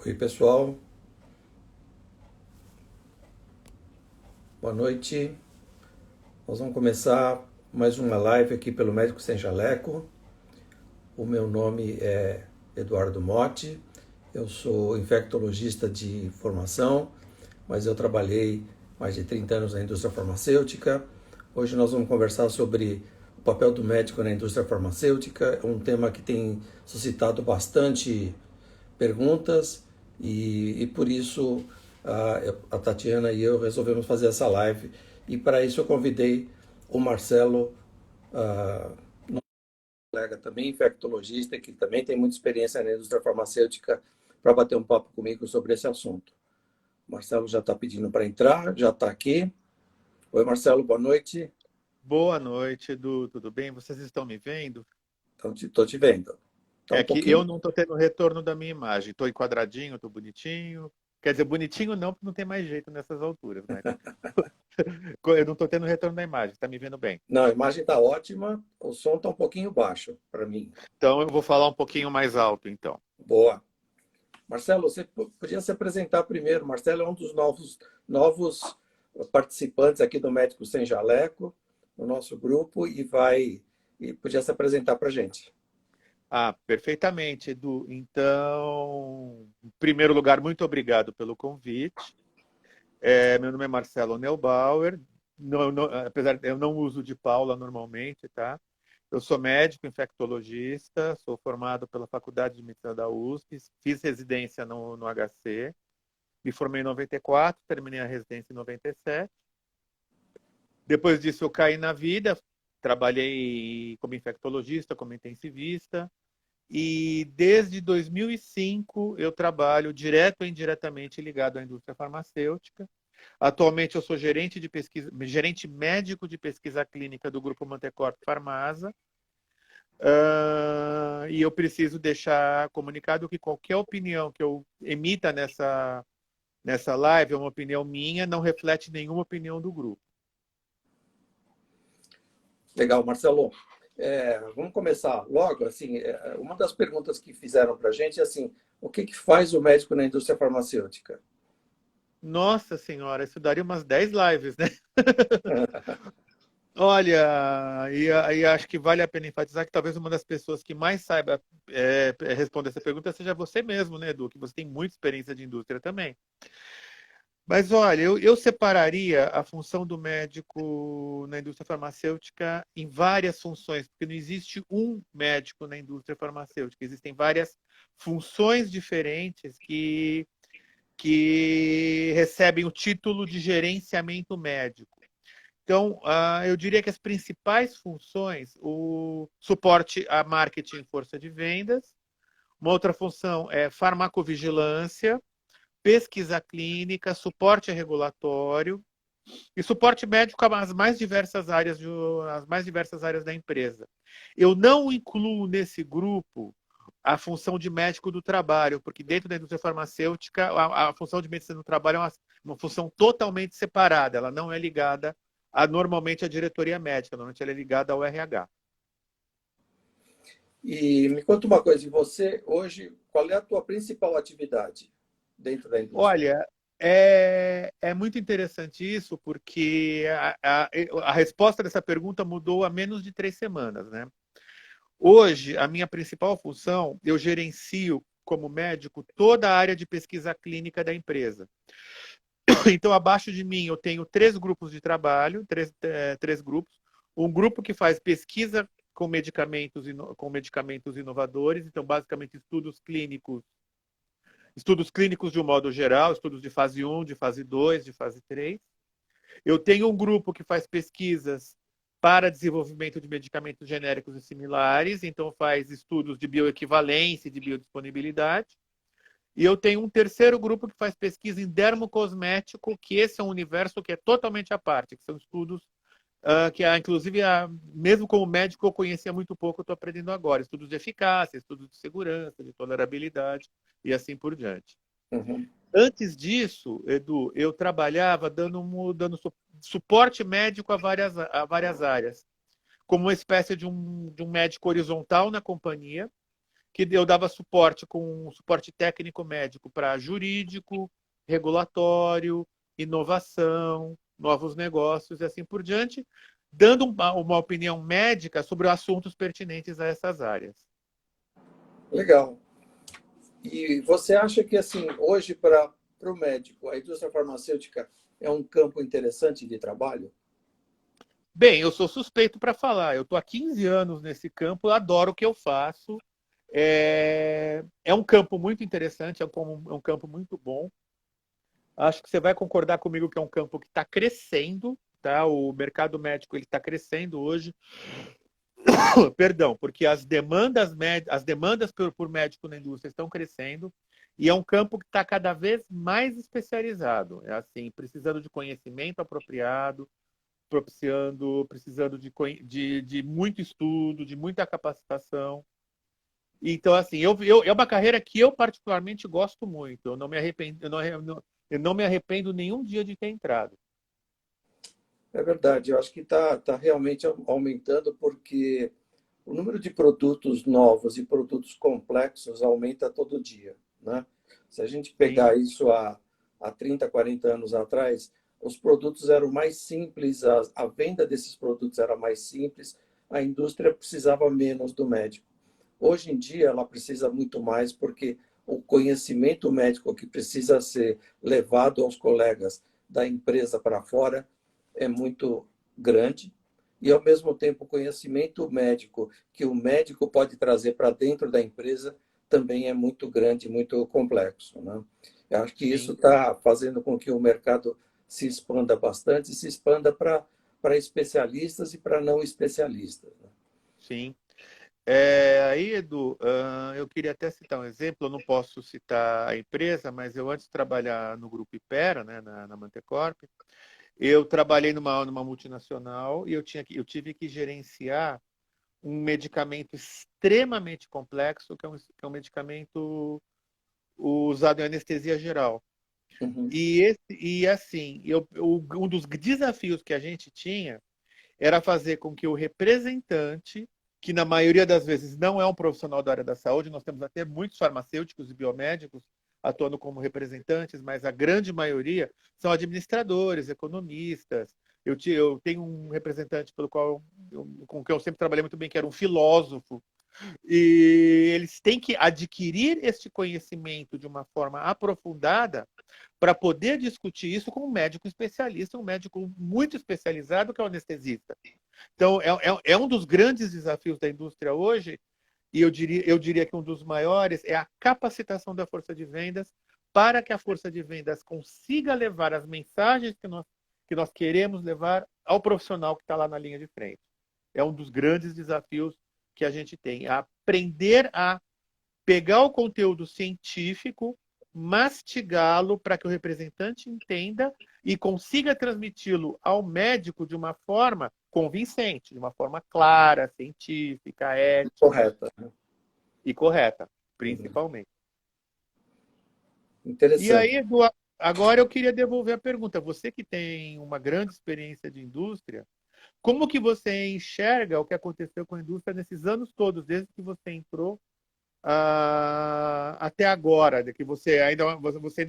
Oi, pessoal. Boa noite. Nós vamos começar mais uma live aqui pelo Médico Sem Jaleco. O meu nome é Eduardo Motti. Eu sou infectologista de formação, mas eu trabalhei mais de 30 anos na indústria farmacêutica. Hoje nós vamos conversar sobre o papel do médico na indústria farmacêutica. É um tema que tem suscitado bastante perguntas e por isso a Tatiana e eu resolvemos fazer essa live. E para isso eu convidei o Marcelo, nosso colega também infectologista, que também tem muita experiência na indústria farmacêutica, para bater um papo comigo sobre esse assunto. O Marcelo já está pedindo para entrar, já está aqui. Oi, Marcelo, boa noite. Boa noite, Edu. Tudo bem? Vocês estão me vendo? Então, estou te vendo. Está um É que eu pouquinho. não estou tendo retorno da minha imagem. Estou enquadradinho, estou bonitinho. Quer dizer, bonitinho não, porque não tem mais jeito nessas alturas, mas eu não estou tendo retorno da imagem. Está me vendo bem? Não, a imagem está ótima, o som está um pouquinho baixo para mim. Então eu vou falar um pouquinho mais alto, então. Boa. Marcelo, você podia se apresentar primeiro. Marcelo é um dos novos participantes aqui do Médico Sem Jaleco, no nosso grupo, e podia se apresentar para a gente. Ah, perfeitamente, Edu. Então, em primeiro lugar, muito obrigado pelo convite. Meu nome é Marcelo Neubauer. Apesar de eu não uso de Paula normalmente, tá? Eu sou médico infectologista, sou formado pela Faculdade de Medicina da USP, fiz residência no HC, me formei em 94, terminei a residência em 97. Depois disso eu caí na vida, trabalhei como infectologista, como intensivista, e desde 2005 eu trabalho direto ou indiretamente ligado à indústria farmacêutica. Atualmente eu sou gerente médico de pesquisa clínica do Grupo Mantecorp Farmasa. E eu preciso deixar comunicado que qualquer opinião que eu emita nessa live é uma opinião minha, não reflete nenhuma opinião do grupo. Legal, Marcelo. Vamos começar logo. Assim, uma das perguntas que fizeram para a gente é assim: o que faz o médico na indústria farmacêutica? Nossa senhora, isso daria umas 10 lives, né? Olha, e acho que vale a pena enfatizar que talvez uma das pessoas que mais saiba responder essa pergunta seja você mesmo, né, Edu? Que você tem muita experiência de indústria também. Mas olha, eu separaria a função do médico na indústria farmacêutica em várias funções, porque não existe um médico na indústria farmacêutica, existem várias funções diferentes que recebem o título de gerenciamento médico. Então, eu diria que as principais funções, o suporte a marketing e força de vendas, uma outra função é farmacovigilância, pesquisa clínica, suporte regulatório e suporte médico às mais diversas áreas, as mais diversas áreas da empresa. Eu não incluo nesse grupo a função de médico do trabalho, porque dentro da indústria farmacêutica, a função de medicina do trabalho é uma função totalmente separada, ela não é ligada normalmente à diretoria médica, normalmente ela é ligada ao RH. E me conta uma coisa: e você, hoje, qual é a tua principal atividade dentro da indústria? Olha, é muito interessante isso, porque a resposta dessa pergunta mudou há menos de 3 semanas, né? Hoje, a minha principal função, eu gerencio como médico toda a área de pesquisa clínica da empresa. Então, abaixo de mim, eu tenho 3 grupos de trabalho, três grupos. Um grupo que faz pesquisa com medicamentos inovadores, então, basicamente, estudos clínicos de um modo geral, estudos de fase 1, de fase 2, de fase 3. Eu tenho um grupo que faz pesquisas para desenvolvimento de medicamentos genéricos e similares, então faz estudos de bioequivalência e de biodisponibilidade. E eu tenho um terceiro grupo que faz pesquisa em dermocosmético, que esse é um universo que é totalmente à parte, que são estudos que, inclusive, mesmo como médico, eu conhecia muito pouco, eu estou aprendendo agora. Estudos de eficácia, estudos de segurança, de tolerabilidade e assim por diante. Uhum. Antes disso, Edu, eu trabalhava dando suporte médico a várias áreas, como uma espécie de um médico horizontal na companhia. que eu dava suporte com suporte técnico médico para jurídico, regulatório, inovação, novos negócios e assim por diante, dando uma opinião médica sobre assuntos pertinentes a essas áreas. Legal. E você acha que, assim, hoje, para o médico, a indústria farmacêutica é um campo interessante de trabalho? Bem, eu sou suspeito para falar. Eu estou há 15 anos nesse campo, eu adoro o que eu faço. É um campo muito interessante, é um campo muito bom. Acho que você vai concordar comigo que é um campo que está crescendo, tá? O mercado médico ele está crescendo hoje. Perdão, porque as demandas por médico na indústria estão crescendo e é um campo que está cada vez mais especializado. É assim, precisando de conhecimento apropriado, precisando de muito estudo, de muita capacitação. Então, assim, é uma carreira que eu particularmente gosto muito. Eu não me arrependo, eu não me arrependo nenhum dia de ter entrado. É verdade, eu acho que está realmente aumentando porque o número de produtos novos e produtos complexos aumenta todo dia, né? Se a gente Sim, pegar isso há 30, 40 anos atrás, os produtos eram mais simples, a venda desses produtos era mais simples, a indústria precisava menos do médico. Hoje em dia, ela precisa muito mais porque o conhecimento médico que precisa ser levado aos colegas da empresa para fora é muito grande e, ao mesmo tempo, o conhecimento médico que o médico pode trazer para dentro da empresa também é muito grande, muito complexo, né? Eu acho que isso sim, está fazendo com que o mercado se expanda bastante e se expanda para especialistas e para não especialistas, né? sim. Aí, Edu, eu queria até citar um exemplo. Eu não posso citar a empresa, mas eu antes de trabalhar no Grupo Ipera, né, na Mantecorp, eu trabalhei numa multinacional e eu tive que gerenciar um medicamento extremamente complexo, que é um medicamento usado em anestesia geral. Uhum. E assim, um dos desafios que a gente tinha era fazer com que o representante, que na maioria das vezes não é um profissional da área da saúde, nós temos até muitos farmacêuticos e biomédicos atuando como representantes, mas a grande maioria são administradores, economistas. Eu tenho um representante com quem eu sempre trabalhei muito bem, que era um filósofo, e eles têm que adquirir este conhecimento de uma forma aprofundada para poder discutir isso com um médico especialista, um médico muito especializado, que é o anestesista. Então, é um dos grandes desafios da indústria hoje, e eu diria que um dos maiores é a capacitação da força de vendas para que a força de vendas consiga levar as mensagens que nós queremos levar ao profissional que está lá na linha de frente. É um dos grandes desafios que a gente tem, aprender a pegar o conteúdo científico, mastigá-lo para que o representante entenda e consiga transmiti-lo ao médico de uma forma convincente, de uma forma clara, científica, ética Correta, né? e correta, Uhum. principalmente. E Interessante. aí, Eduardo, agora eu queria devolver a pergunta. Você que tem uma grande experiência de indústria, como que você enxerga o que aconteceu com a indústria nesses anos todos, desde que você entrou até agora, de que você ainda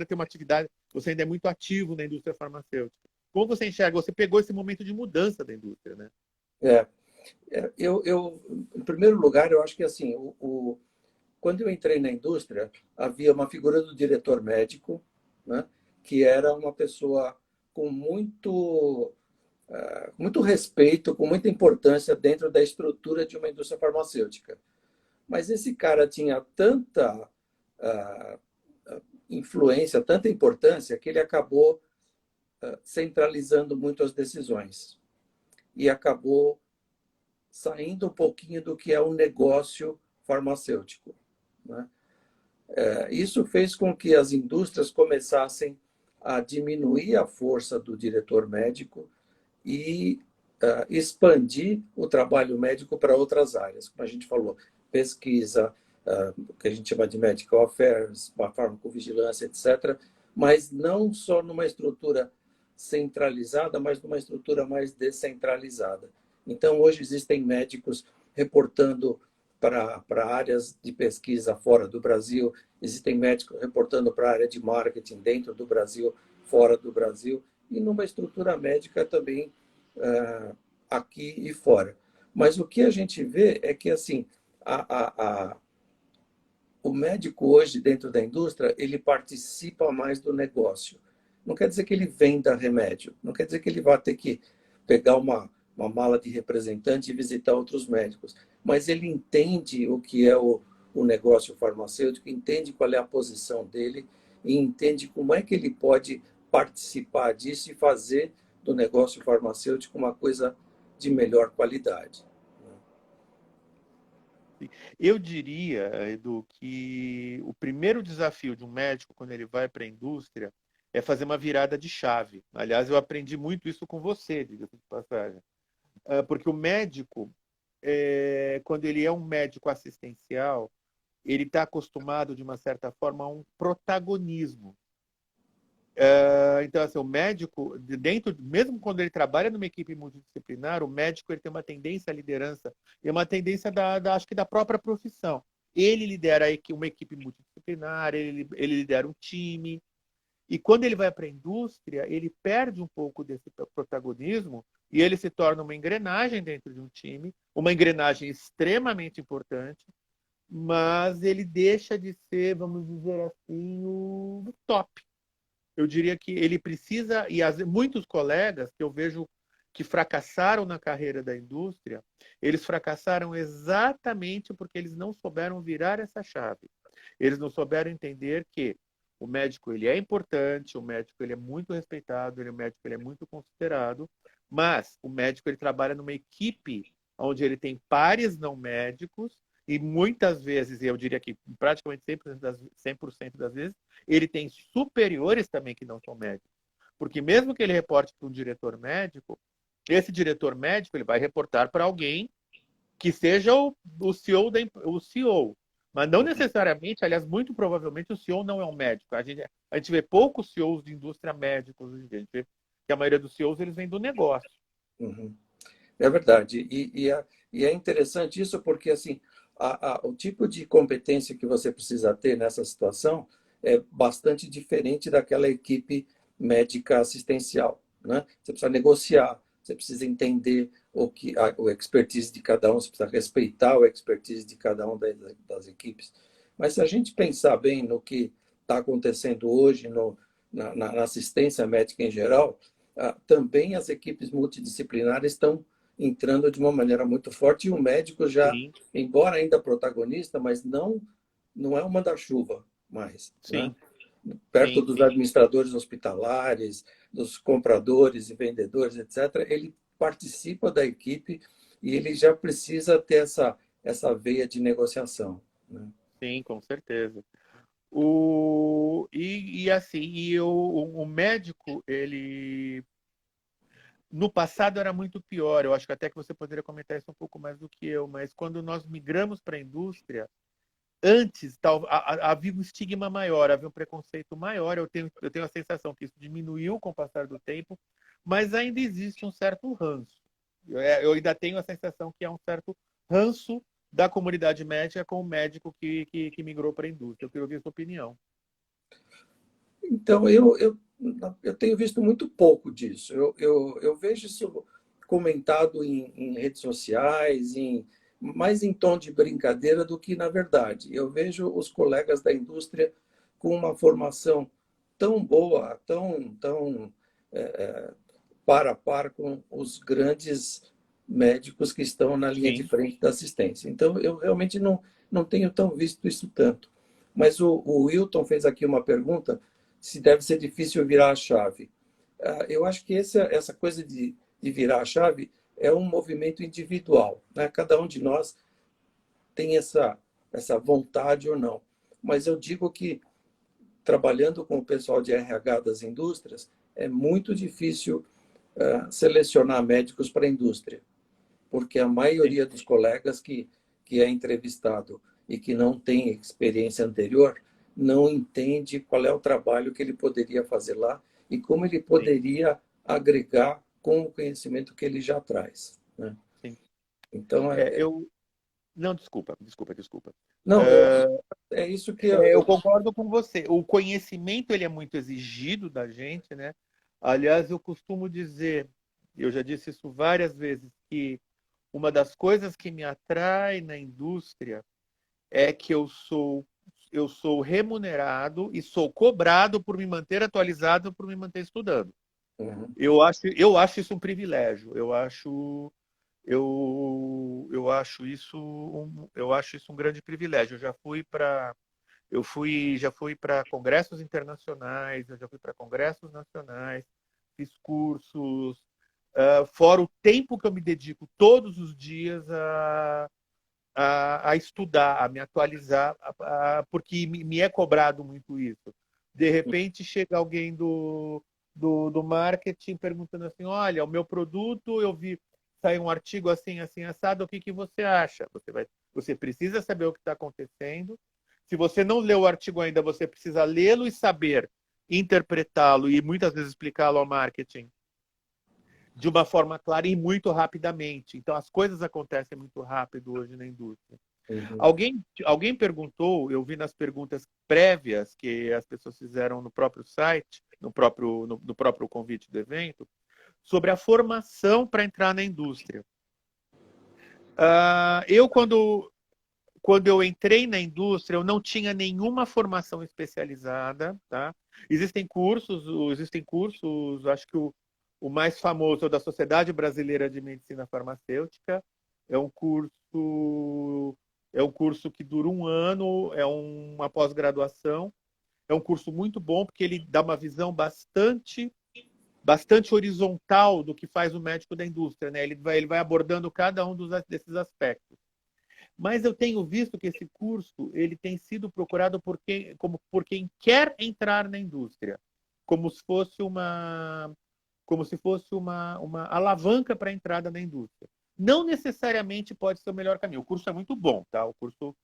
tem uma atividade, você ainda é muito ativo na indústria farmacêutica. Como você enxerga? Você pegou esse momento de mudança da indústria, né? É, em primeiro lugar, eu acho que assim, quando eu entrei na indústria, havia uma figura do diretor médico, né, que era uma pessoa com muito respeito, com muita importância dentro da estrutura de uma indústria farmacêutica. Mas esse cara tinha tanta ah, influência, tanta importância, que ele acabou centralizando muito as decisões e acabou saindo um pouquinho do que é o negócio farmacêutico, né? Isso fez com que as indústrias começassem a diminuir a força do diretor médico e expandir o trabalho médico para outras áreas, como a gente falou, pesquisa, que a gente chama de medical affairs, farmacovigilância, etc., mas não só numa estrutura centralizada, mas numa estrutura mais descentralizada. Então, hoje existem médicos reportando para áreas de pesquisa fora do Brasil, existem médicos reportando para a área de marketing dentro do Brasil, fora do Brasil, e numa estrutura médica também aqui e fora. Mas o que a gente vê é que assim, o médico hoje dentro da indústria, ele participa mais do negócio. Não quer dizer que ele venda remédio, não quer dizer que ele vai ter que pegar uma mala de representante e visitar outros médicos, mas ele entende o que é o negócio farmacêutico, entende qual é a posição dele e entende como é que ele pode participar disso e fazer do negócio farmacêutico uma coisa de melhor qualidade. Eu diria, Edu, que o primeiro desafio de um médico, quando ele vai para a indústria, é fazer uma virada de chave. Aliás, eu aprendi muito isso com você, diga-se de passagem. Porque o médico, quando ele é um médico assistencial, ele está acostumado, de uma certa forma, a um protagonismo. Então, assim, o médico, dentro, mesmo quando ele trabalha numa equipe multidisciplinar, o médico ele tem uma tendência à liderança e uma tendência acho que da própria profissão. Ele lidera uma equipe multidisciplinar, ele lidera um time. E quando ele vai para a indústria, ele perde um pouco desse protagonismo e ele se torna uma engrenagem dentro de um time, uma engrenagem extremamente importante, mas ele deixa de ser, vamos dizer assim, o top. Eu diria que ele precisa, e muitos colegas que eu vejo que fracassaram na carreira da indústria, eles fracassaram exatamente porque eles não souberam virar essa chave. Eles não souberam entender que o médico ele é importante, o médico ele é muito respeitado, o médico ele é muito considerado, mas o médico ele trabalha numa equipe onde ele tem pares não médicos e muitas vezes, eu diria que praticamente 100% das vezes, ele tem superiores também que não são médicos. Porque mesmo que ele reporte para um diretor médico, esse diretor médico ele vai reportar para alguém que seja o CEO, o CEO. Mas não necessariamente, aliás, muito provavelmente o CEO não é um médico. A gente vê poucos CEOs de indústria médicos hoje em dia. A gente vê que a maioria dos CEOs eles vêm do negócio. Uhum. É verdade. E é interessante isso porque assim, o tipo de competência que você precisa ter nessa situação é bastante diferente daquela equipe médica assistencial, né? Você precisa negociar, você precisa entender o expertise de cada um, você precisa respeitar o expertise de cada um das equipes. Mas se a gente pensar bem no que está acontecendo hoje na assistência médica em geral, também as equipes multidisciplinares estão entrando de uma maneira muito forte e o médico já, Sim, embora ainda protagonista, mas não é uma da chuva mais, né? sim, Perto sim, dos sim. administradores hospitalares, dos compradores e vendedores, etc., ele participa da equipe e ele já precisa ter essa veia de negociação, né? Sim, com certeza. Assim, o médico, ele no passado era muito pior. Eu acho que até que você poderia comentar isso um pouco mais do que eu, mas quando nós migramos para a indústria, antes havia um estigma maior, havia um preconceito maior. Eu tenho a sensação que isso diminuiu com o passar do tempo, mas ainda existe um certo ranço. Eu ainda tenho a sensação que há um certo ranço da comunidade médica com o médico que migrou para a indústria. Eu queria ouvir a sua opinião. Então, eu tenho visto muito pouco disso. Eu vejo isso comentado em redes sociais, mais em tom de brincadeira do que na verdade. Eu vejo os colegas da indústria com uma formação tão boa, tão par a par com os grandes médicos que estão na linha de Sim, frente da assistência. Então, eu realmente não tenho tão visto isso tanto. Mas o Wilton fez aqui uma pergunta se deve ser difícil virar a chave. Eu acho que essa coisa de virar a chave é um movimento individual, né? Cada um de nós tem essa vontade ou não. Mas eu digo que, trabalhando com o pessoal de RH das indústrias, é muito difícil selecionar médicos para a indústria, porque a sim, maioria dos colegas que é entrevistado e que não tem experiência anterior não entende qual é o trabalho que ele poderia fazer lá e como ele sim, poderia agregar com o conhecimento que ele já traz, né? sim. Então, É, eu, Não, desculpa. Não, é isso que Eu concordo com você. O conhecimento ele é muito exigido da gente, né? Aliás, eu costumo dizer, eu já disse isso várias vezes, que uma das coisas que me atrai na indústria é que eu sou remunerado e sou cobrado por me manter atualizado, por me manter estudando. Uhum. Eu acho isso um privilégio. Eu acho isso um grande privilégio. Já fui para congressos internacionais, eu já fui para congressos nacionais, fiz cursos, fora o tempo que eu me dedico todos os dias a estudar, a me atualizar, porque me é cobrado muito isso. De repente chega alguém do marketing perguntando assim, olha, o meu produto, eu vi sair um artigo assim, assim, assado, o que você acha? Você precisa saber o que está acontecendo. Se você não leu o artigo ainda, você precisa lê-lo e saber interpretá-lo e muitas vezes explicá-lo ao marketing de uma forma clara e muito rapidamente. Então, as coisas acontecem muito rápido hoje na indústria. Uhum. Alguém perguntou, eu vi nas perguntas prévias que as pessoas fizeram no próprio site, no próprio convite do evento, sobre a formação para entrar na indústria. Quando eu entrei na indústria, eu não tinha nenhuma formação especializada, tá? Existem cursos, acho que o mais famoso é o da Sociedade Brasileira de Medicina Farmacêutica. É um curso, é um curso que dura um ano, é uma pós-graduação. É um curso muito bom porque ele dá uma visão bastante horizontal do que faz o médico da indústria, né? Ele vai abordando cada um desses aspectos. Mas eu tenho visto que esse curso ele tem sido procurado por quem quer entrar na indústria, como se fosse uma alavanca para a entrada na indústria. Não necessariamente pode ser o melhor caminho. O curso é muito bom, tá? O curso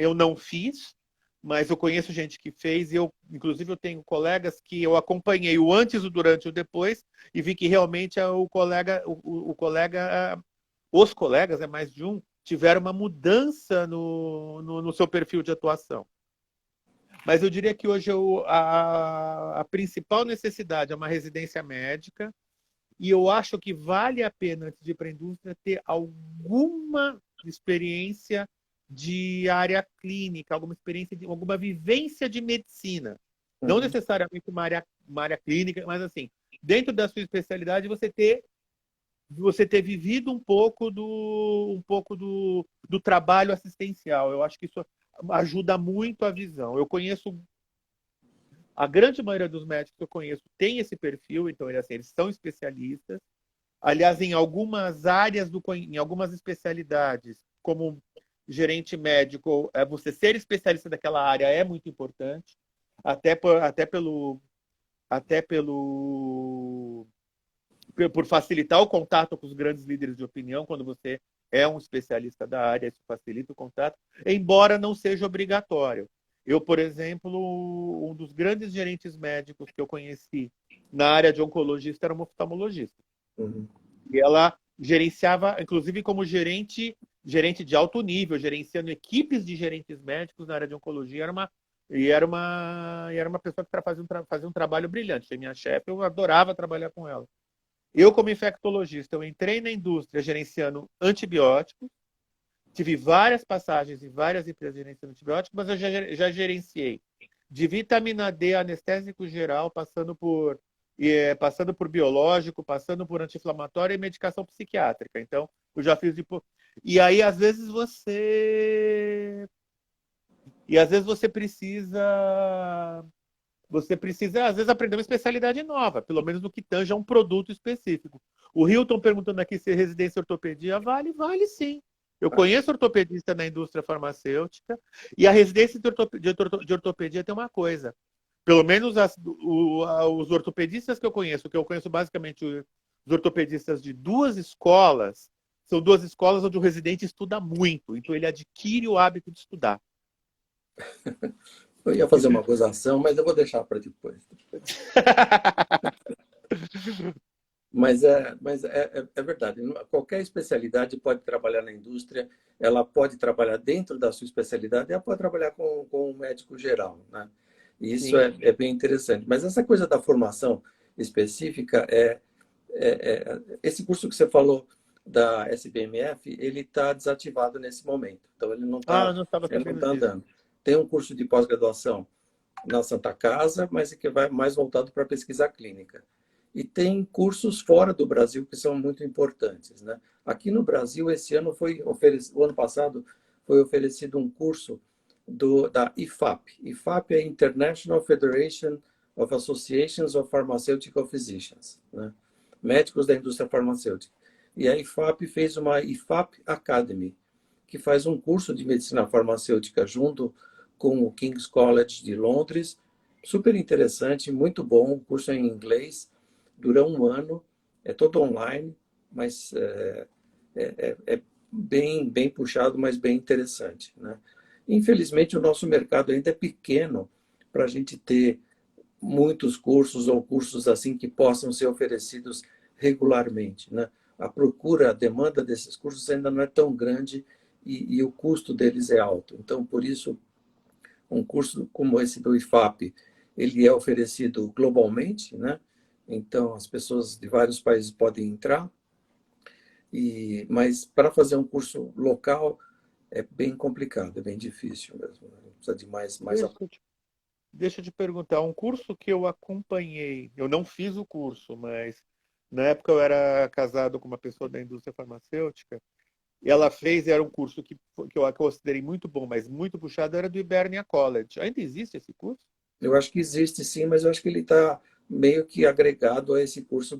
eu não fiz, mas eu conheço gente que fez e inclusive, eu tenho colegas que eu acompanhei o antes, o durante e o depois e vi que realmente os colegas, é mais de um, tiveram uma mudança no seu perfil de atuação. Mas eu diria que hoje a principal necessidade é uma residência médica e eu acho que vale a pena, antes de ir para a indústria, ter alguma experiência de área clínica, alguma vivência de medicina. Não Uhum. necessariamente uma área clínica, mas assim, dentro da sua especialidade, você ter vivido um pouco do trabalho assistencial. Eu acho que isso ajuda muito a visão. Eu conheço a grande maioria dos médicos que eu conheço tem esse perfil, então eles são especialistas. Aliás, em algumas áreas em algumas especialidades, como gerente médico, você ser especialista daquela área é muito importante, até por facilitar o contato com os grandes líderes de opinião, quando você é um especialista da área, isso facilita o contato, embora não seja obrigatório. Eu, por exemplo, um dos grandes gerentes médicos que eu conheci na área de oncologista era uma oftalmologista. Uhum. E ela gerenciava, inclusive como gerente de alto nível, gerenciando equipes de gerentes médicos na área de oncologia, era uma pessoa que fazia um trabalho brilhante. Foi minha chefe, eu adorava trabalhar com ela. Eu, como infectologista, eu entrei na indústria gerenciando antibióticos, tive várias passagens em várias empresas gerenciando antibióticos, mas eu já gerenciei de vitamina D, anestésico geral, passando por biológico, passando por anti-inflamatório e medicação psiquiátrica. Então, eu já fiz e aí às vezes você precisa, às vezes, aprender uma especialidade nova, pelo menos no que tange a um produto específico. O Hilton perguntando aqui se residência em ortopedia vale sim. Eu conheço ortopedista na indústria farmacêutica e a residência de ortopedia tem uma coisa. Pelo menos os ortopedistas que eu conheço basicamente os ortopedistas de duas escolas, são duas escolas onde o residente estuda muito, então ele adquire o hábito de estudar. Eu ia fazer uma gozação, mas eu vou deixar para depois. mas é verdade. Qualquer especialidade pode trabalhar na indústria, ela pode trabalhar dentro da sua especialidade, ela pode trabalhar com um médico geral, né? E isso Sim. é bem interessante. Mas essa coisa da formação específica esse curso que você falou da SBMF, ele está desativado nesse momento. Então Ah, não estava ele não sabendo tá disso. andando. Tem um curso de pós-graduação na Santa Casa, mas que vai mais voltado para pesquisa clínica. E tem cursos fora do Brasil que são muito importantes, né? Aqui no Brasil, esse ano o ano passado foi oferecido um curso da IFAP. IFAP é International Federation of Associations of Pharmaceutical Physicians, né? Médicos da indústria farmacêutica. E a IFAP fez uma IFAP Academy, que faz um curso de medicina farmacêutica junto com o King's College de Londres. Super interessante, muito bom. O curso é em inglês, dura um ano, é todo online, mas é bem puxado, mas bem interessante, né? Infelizmente, o nosso mercado ainda é pequeno para a gente ter muitos cursos ou cursos assim que possam ser oferecidos regularmente, né? A procura, a demanda desses cursos ainda não é tão grande e o custo deles é alto. Então, por isso, um curso como esse do IFAP, ele é oferecido globalmente, né? Então, as pessoas de vários países podem entrar, mas para fazer um curso local é bem complicado, é bem difícil mesmo, né? Precisa de mais Deixa eu te, deixa eu te perguntar, um curso que eu acompanhei, eu não fiz o curso, mas na época eu era casado com uma pessoa da indústria farmacêutica, e ela fez, era um curso que eu considerei muito bom, mas muito puxado, era do Hibernia College. Ainda existe esse curso? Eu acho que existe sim, mas eu acho que ele está meio que agregado a esse curso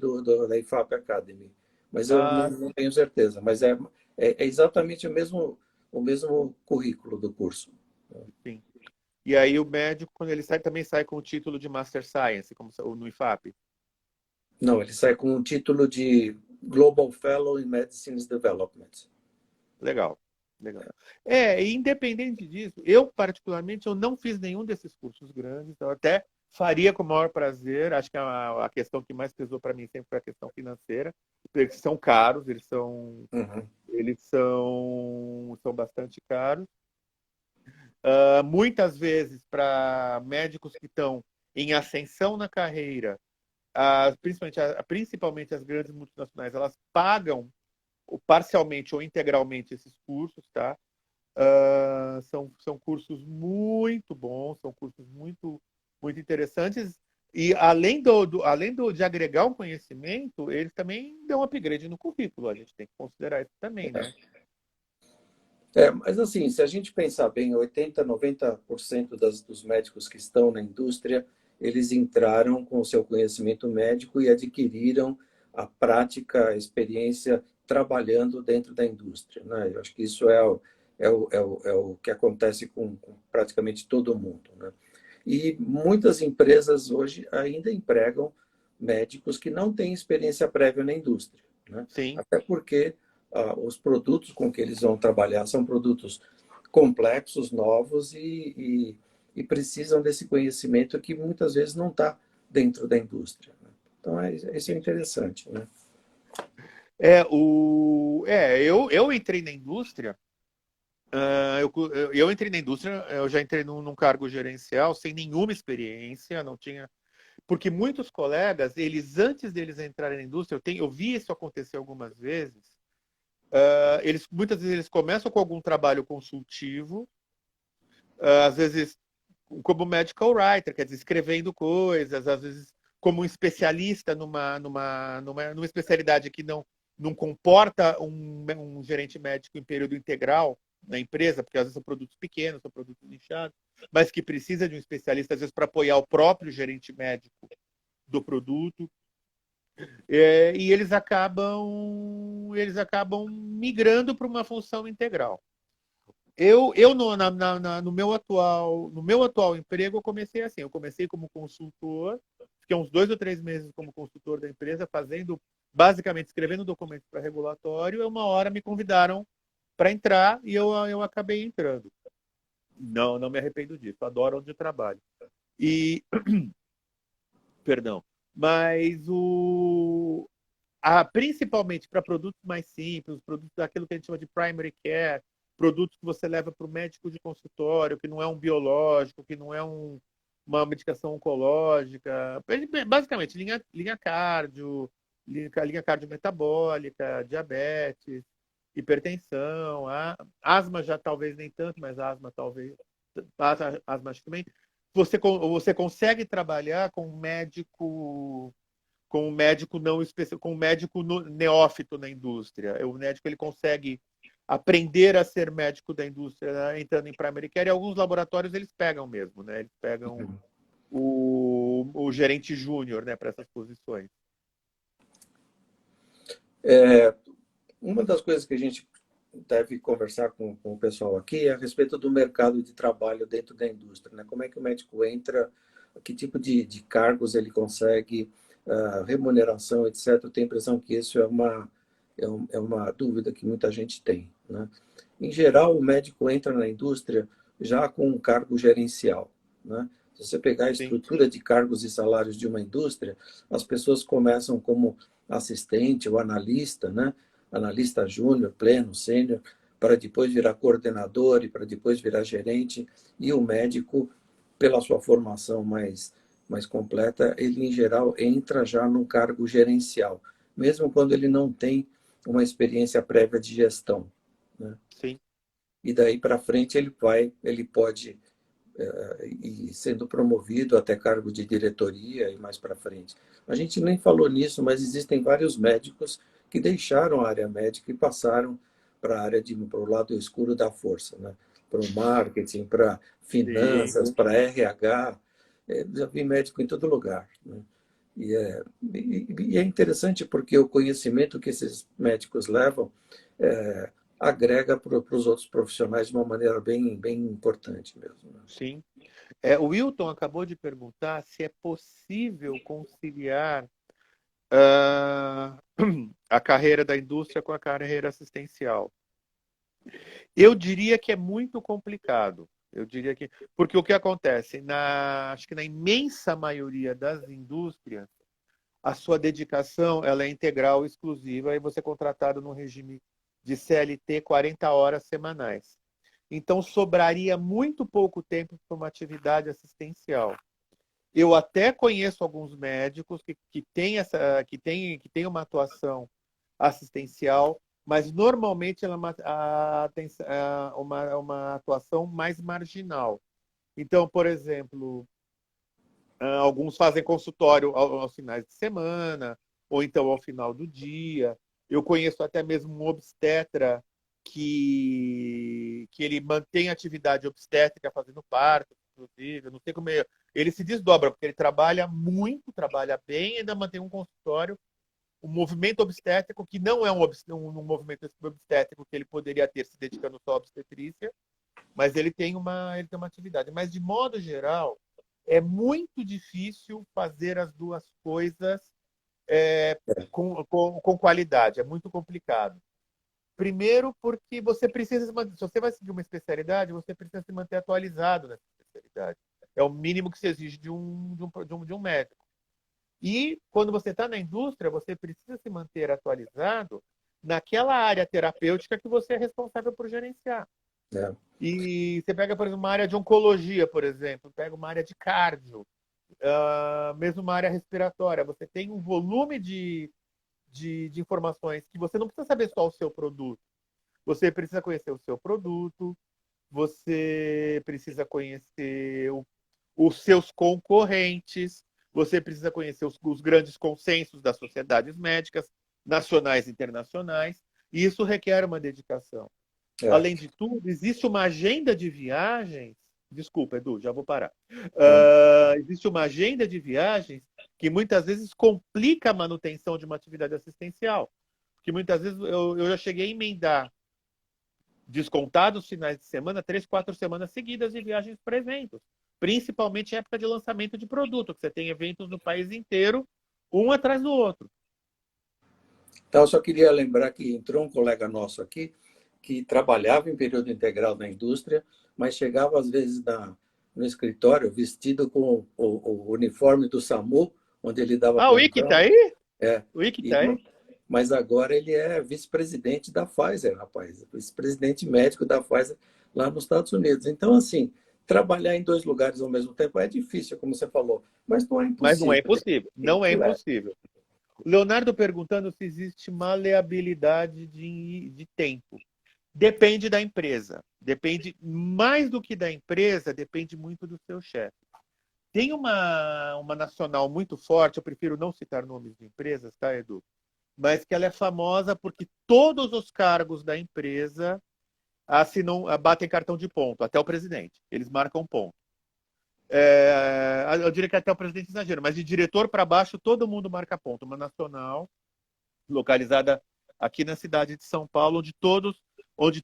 da IFAP Academy. Mas eu Ah, não tenho certeza. Mas é exatamente o mesmo currículo do curso. sim. E aí o médico, quando ele sai, também sai com o título de Master Science, como no IFAP. Não, ele sai com o título de Global Fellow in Medicines Development. Legal, legal. É, e independente disso, eu particularmente eu não fiz nenhum desses cursos grandes, eu até faria com o maior prazer. Acho que a questão que mais pesou para mim sempre foi a questão financeira, porque eles são caros, Uhum. são bastante caros. Muitas vezes para médicos que estão em ascensão na carreira, principalmente as grandes multinacionais, elas pagam parcialmente ou integralmente esses cursos, tá? São cursos muito bons, são cursos muito interessantes. E de agregar um conhecimento, eles também dão um upgrade no currículo. A gente tem que considerar isso também, né? Mas assim, se a gente pensar bem, 80, 90% dos médicos que estão na indústria, eles entraram com o seu conhecimento médico e adquiriram a prática, a experiência trabalhando dentro da indústria, né? Eu acho que isso é o que acontece com praticamente todo mundo, né? E muitas empresas hoje ainda empregam médicos que não têm experiência prévia na indústria, né? Sim. Até porque os produtos com que eles vão trabalhar são produtos complexos, novos e precisam desse conhecimento que muitas vezes não está dentro da indústria, né? Então, isso é interessante, né? Eu entrei na indústria. Eu entrei na indústria, eu já entrei num cargo gerencial sem nenhuma experiência, não tinha. Porque muitos colegas, eles antes deles entrarem na indústria, eu vi isso acontecer algumas vezes. Muitas vezes eles começam com algum trabalho consultivo, às vezes como medical writer, quer dizer, escrevendo coisas, às vezes como um especialista numa especialidade que não comporta um gerente médico em período integral na empresa, porque às vezes são produtos pequenos, são produtos nichados, mas que precisa de um especialista, às vezes, para apoiar o próprio gerente médico do produto. E eles acabam migrando para uma função integral. Eu no meu atual emprego, eu comecei assim. Eu comecei como consultor, fiquei uns 2 ou 3 meses como consultor da empresa, basicamente escrevendo documentos para regulatório. E uma hora me convidaram para entrar e eu acabei entrando. Não me arrependo disso. Adoro onde eu trabalho. E, perdão. Mas principalmente para produtos mais simples, produtos daquilo que a gente chama de primary care, produtos que você leva para o médico de consultório, que não é um biológico, que não é uma medicação oncológica, basicamente linha cardio, linha cardiometabólica, diabetes, hipertensão, asma já talvez nem tanto, mas asma talvez, asma acho que também. Você consegue trabalhar com um médico não especial, com um médico neófito na indústria. O médico ele consegue aprender a ser médico da indústria, né, entrando em primary care. E alguns laboratórios eles pegam mesmo, né? Eles pegam o gerente júnior, né, para essas posições. Uma das coisas que a gente deve conversar com o pessoal aqui é a respeito do mercado de trabalho dentro da indústria, né? Como é que o médico entra, que tipo de cargos ele consegue, remuneração, etc. Eu tenho a impressão que isso é uma dúvida que muita gente tem, né? Em geral, o médico entra na indústria já com um cargo gerencial, né? Se você pegar a Sim. estrutura de cargos e salários de uma indústria, as pessoas começam como assistente ou analista, né? Analista júnior, pleno, sênior, para depois virar coordenador e para depois virar gerente. E o médico, pela sua formação mais completa, ele, em geral, entra já num cargo gerencial, mesmo quando ele não tem uma experiência prévia de gestão, né? Sim. E daí para frente ele pode ir sendo promovido até cargo de diretoria e mais para frente. A gente nem falou nisso, mas existem vários médicos que deixaram a área médica e passaram para a área para o lado escuro da força, né? Para o marketing, para Sim. finanças, para RH. Já vi médico em todo lugar, né? E é interessante porque o conhecimento que esses médicos levam agrega para os outros profissionais de uma maneira bem importante mesmo, né? Sim. O Wilton acabou de perguntar se é possível conciliar a carreira da indústria com a carreira assistencial. Eu diria que é muito complicado. Eu diria que porque o que acontece acho que na imensa maioria das indústrias, a sua dedicação ela é integral, exclusiva, e você é contratado no regime de CLT 40 horas semanais. Então sobraria muito pouco tempo para uma atividade assistencial. Eu até conheço alguns médicos que têm uma atuação assistencial, mas normalmente ela é uma atuação mais marginal. Então, por exemplo, alguns fazem consultório aos finais de semana, ou então ao final do dia. Eu conheço até mesmo um obstetra que ele mantém atividade obstétrica fazendo parto, inclusive. Eu não sei como ele se desdobra, porque ele trabalha muito, trabalha bem, e ainda mantém um consultório, um movimento obstétrico que não é um movimento obstétrico que ele poderia ter se dedicando só à obstetrícia, mas ele tem uma atividade. Mas, de modo geral, é muito difícil fazer as duas coisas com qualidade. É muito complicado. Primeiro, porque você precisa, se você vai seguir uma especialidade, você precisa se manter atualizado nessa especialidade. É o mínimo que se exige de um médico. E quando você está na indústria, você precisa se manter atualizado naquela área terapêutica que você é responsável por gerenciar. É. E você pega, por exemplo, uma área de oncologia, por exemplo, pega uma área de cardio, mesmo uma área respiratória. Você tem um volume de informações que você não precisa saber só o seu produto. Você precisa conhecer o seu produto, você precisa conhecer os seus concorrentes, você precisa conhecer os grandes consensos das sociedades médicas, nacionais e internacionais, e isso requer uma dedicação. É. Além de tudo, existe uma agenda de viagens. Desculpa, Edu, já vou parar. Não. Existe uma agenda de viagens que muitas vezes complica a manutenção de uma atividade assistencial. Porque muitas vezes eu já cheguei a emendar descontados finais de semana, 3, 4 semanas seguidas de viagens para eventos. Principalmente em época de lançamento de produto, que você tem eventos no país inteiro, um atrás do outro. Então, eu só queria lembrar que entrou um colega nosso aqui que trabalhava em período integral na indústria, mas chegava às vezes no escritório vestido com o uniforme do SAMU, onde ele dava O Ike tá plantão. aí? É, O Ike e, tá aí? mas agora ele é vice-presidente da Pfizer, rapaz, vice-presidente médico da Pfizer lá nos Estados Unidos. Então, assim, trabalhar em dois lugares ao mesmo tempo é difícil, como você falou, mas não é Mas não é impossível. impossível. Tem Não é que levar. impossível. O Leonardo perguntando se existe maleabilidade de tempo. Depende da empresa. Depende mais do que da empresa, depende muito do seu chefe. Tem uma nacional muito forte, eu prefiro não citar nomes de empresas, tá, Edu? Mas que ela é famosa porque todos os cargos da empresa assinam, batem cartão de ponto, até o presidente. Eles marcam ponto. Eu diria que até o presidente exagera, mas de diretor para baixo todo mundo marca ponto. Uma nacional localizada aqui na cidade de São Paulo, onde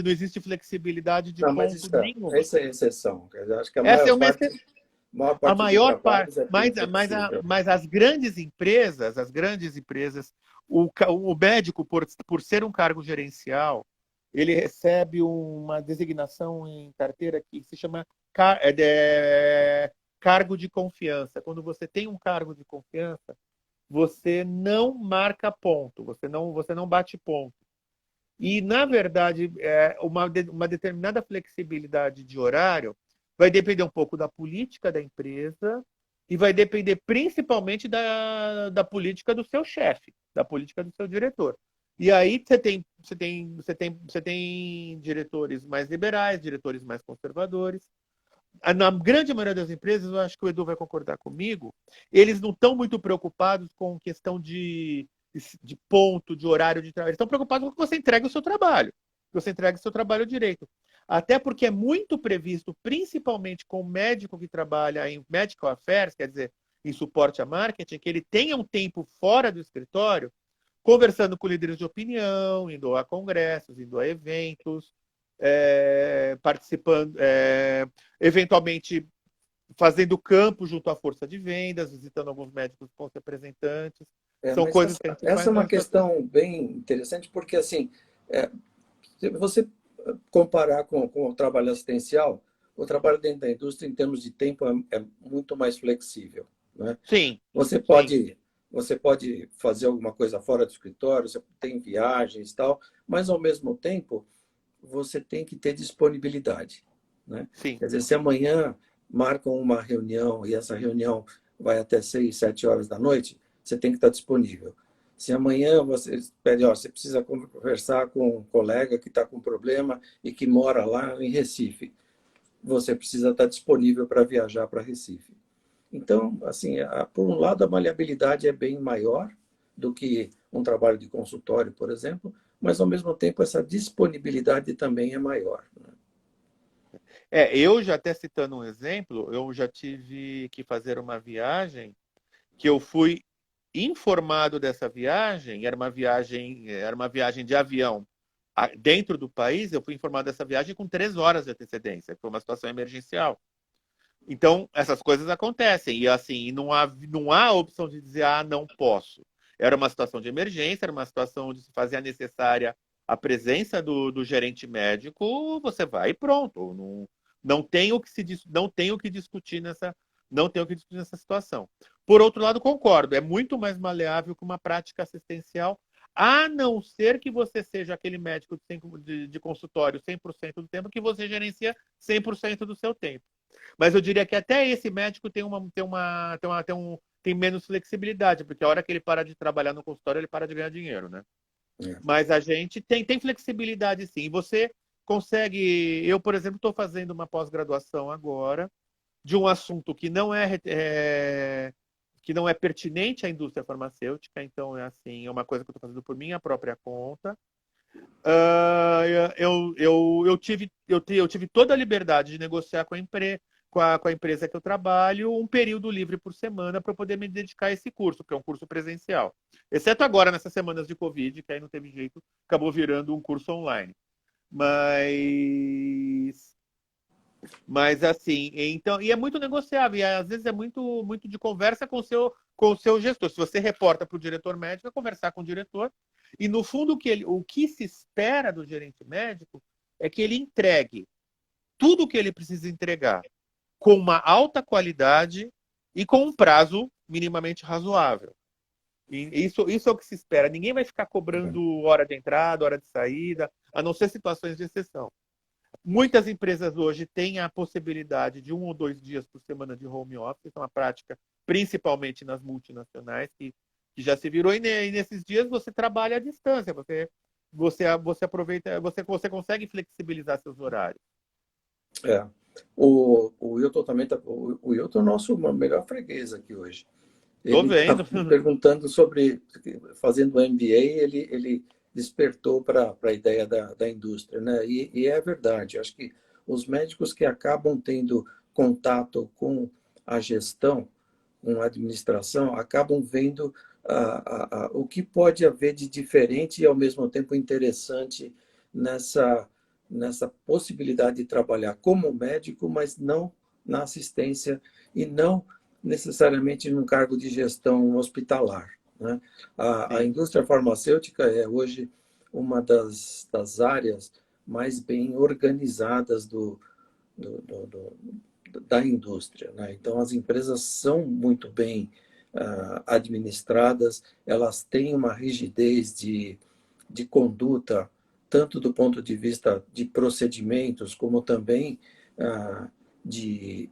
não existe flexibilidade de Não, mas ponto isso nenhuma. essa é a exceção. Eu acho que Essa é uma a maior a parte dos maior parte, trabalhos é bem flexível. mas as grandes empresas, o médico, por ser um cargo gerencial, ele recebe uma designação em carteira que se chama cargo de confiança. Quando você tem um cargo de confiança, você não marca ponto, você não bate ponto. E, na verdade, uma determinada flexibilidade de horário vai depender um pouco da política da empresa e vai depender principalmente da política do seu chefe, da política do seu diretor. E aí você tem diretores mais liberais, diretores mais conservadores. Na grande maioria das empresas, eu acho que o Edu vai concordar comigo, eles não estão muito preocupados com questão de ponto, de horário de trabalho. Eles estão preocupados com que você entregue o seu trabalho, que você entregue o seu trabalho direito. Até porque é muito previsto, principalmente com o médico que trabalha em medical affairs, quer dizer, em suporte a marketing, que ele tenha um tempo fora do escritório, conversando com líderes de opinião, indo a congressos, indo a eventos, participando, eventualmente fazendo campo junto à força de vendas, visitando alguns médicos com os representantes. São Mas coisas que a gente essa faz é uma na estação. questão bem interessante, porque, assim, é, se você comparar com o trabalho assistencial, o trabalho dentro da indústria, em termos de tempo, é muito mais flexível, né? Sim, Você sim, pode, você pode fazer alguma coisa fora do escritório, você tem viagens e tal, mas, ao mesmo tempo, você tem que ter disponibilidade, né? sim. Quer dizer, se amanhã marcam uma reunião e essa reunião vai até 6, 7 horas da noite, você tem que estar disponível. Se amanhã você pede, ó, você precisa conversar com um colega que está com problema e que mora lá em Recife, você precisa estar disponível para viajar para Recife. Então, assim, por um lado, a maleabilidade é bem maior do que um trabalho de consultório, por exemplo, mas, ao mesmo tempo, essa disponibilidade também é maior, né? Eu já até citando um exemplo, eu já tive que fazer uma viagem que eu fui informado dessa viagem, era uma viagem de avião dentro do país, eu fui informado dessa viagem com 3 horas de antecedência, foi uma situação emergencial. Então, essas coisas acontecem. E assim, não há opção de dizer, não posso. Era uma situação de emergência, era uma situação onde se fazia necessária a presença do gerente médico, você vai e pronto. Não tem o que não tem o que discutir não tem o que discutir nessa situação. Por outro lado, concordo, é muito mais maleável que uma prática assistencial, a não ser que você seja aquele médico de consultório 100% do tempo que você gerencia 100% do seu tempo. Mas eu diria que até esse médico tem menos flexibilidade, porque a hora que ele para de trabalhar no consultório, ele para de ganhar dinheiro, né? É. Mas a gente tem flexibilidade sim. E você consegue. Eu, por exemplo, estou fazendo uma pós-graduação agora de um assunto que não é pertinente à indústria farmacêutica, então é assim, é uma coisa que eu estou fazendo por minha própria conta. Eu tive toda a liberdade de negociar com a empresa que eu trabalho um período livre por semana para poder me dedicar a esse curso, que é um curso presencial. Exceto agora, nessas semanas de Covid, que aí não teve jeito, acabou virando um curso online. Mas assim, então, e é muito negociável, e às vezes é muito de conversa com o seu gestor. Se você reporta para o diretor médico, é conversar com o diretor, e no fundo o que se espera do gerente médico é que ele entregue tudo o que ele precisa entregar com uma alta qualidade e com um prazo minimamente razoável. Isso é o que se espera. Ninguém vai ficar cobrando hora de entrada, hora de saída, a não ser situações de exceção. Muitas empresas hoje têm a possibilidade de 1 ou 2 dias por semana de home office, isso é uma prática principalmente nas multinacionais, que já se virou, e nesses dias você trabalha à distância, você aproveita, você consegue flexibilizar seus horários. É. O Wilton também tá, o Wilton é o nosso melhor freguês aqui hoje. Tô Ele está vendo. perguntando sobre, fazendo MBA, ele despertou para a ideia da indústria, né? E é verdade, acho que os médicos que acabam tendo contato com a gestão, com a administração, acabam vendo o que pode haver de diferente e, ao mesmo tempo, interessante nessa possibilidade de trabalhar como médico, mas não na assistência e não necessariamente num cargo de gestão hospitalar, né? A Sim, indústria farmacêutica é hoje uma das áreas mais bem organizadas da indústria, né? Então, as empresas são muito bem administradas, elas têm uma rigidez de conduta, tanto do ponto de vista de procedimentos, como também de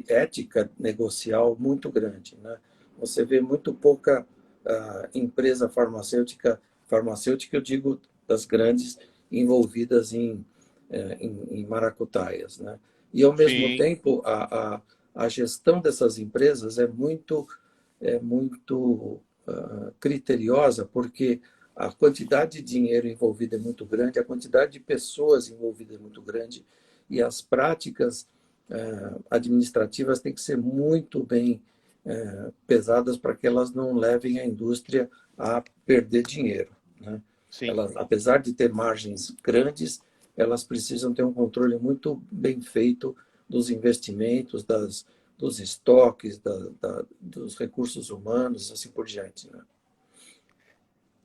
ética negocial muito grande, né? Você vê muito pouca empresa farmacêutica, eu digo das grandes, envolvidas em maracutaias, né? E, ao mesmo sim, tempo, a gestão dessas empresas é muito criteriosa, porque a quantidade de dinheiro envolvido é muito grande, a quantidade de pessoas envolvidas é muito grande, e as práticas administrativas têm que ser muito bem pesadas para que elas não levem a indústria a perder dinheiro, né? sim. Elas, apesar de ter margens grandes, elas precisam ter um controle muito bem feito dos investimentos, dos estoques, dos recursos humanos, assim por diante, né?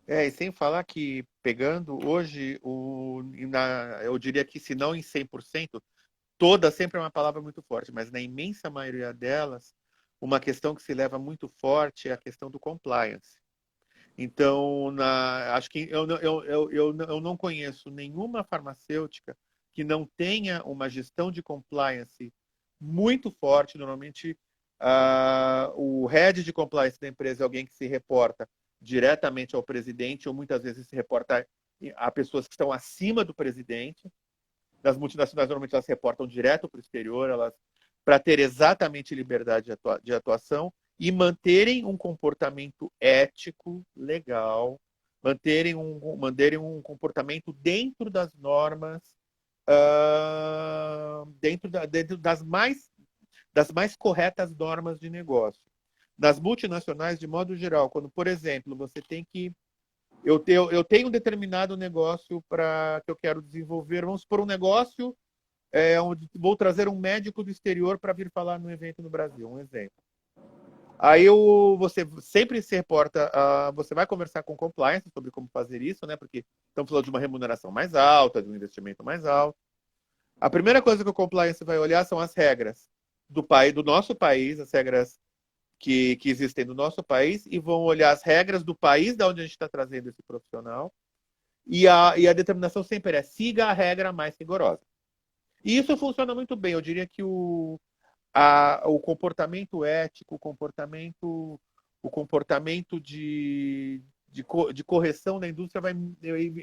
E sem falar que, pegando hoje, eu diria que, se não em 100%, toda sempre é uma palavra muito forte, mas na imensa maioria delas, uma questão que se leva muito forte é a questão do compliance. Então, acho que eu não conheço nenhuma farmacêutica que não tenha uma gestão de compliance muito forte. Normalmente, o head de compliance da empresa é alguém que se reporta diretamente ao presidente, ou muitas vezes se reporta a pessoas que estão acima do presidente. Das multinacionais, normalmente elas se reportam direto para o exterior, para ter exatamente liberdade de atuação e manterem um comportamento ético, legal, manterem um comportamento dentro das normas, dentro das mais corretas normas de negócio. Nas multinacionais, de modo geral, quando, por exemplo, você tem que eu tenho um determinado negócio que eu quero desenvolver. Vamos supor um negócio onde vou trazer um médico do exterior para vir falar no evento no Brasil, um exemplo. Aí você sempre se reporta, você vai conversar com compliance sobre como fazer isso, né? Porque estamos falando de uma remuneração mais alta, de um investimento mais alto. A primeira coisa que o compliance vai olhar são as regras do nosso país, as regras que existem no nosso país, e vão olhar as regras do país da onde a gente está trazendo esse profissional. E a determinação sempre é: siga a regra mais rigorosa. E isso funciona muito bem. Eu diria que o comportamento ético, o comportamento de correção da indústria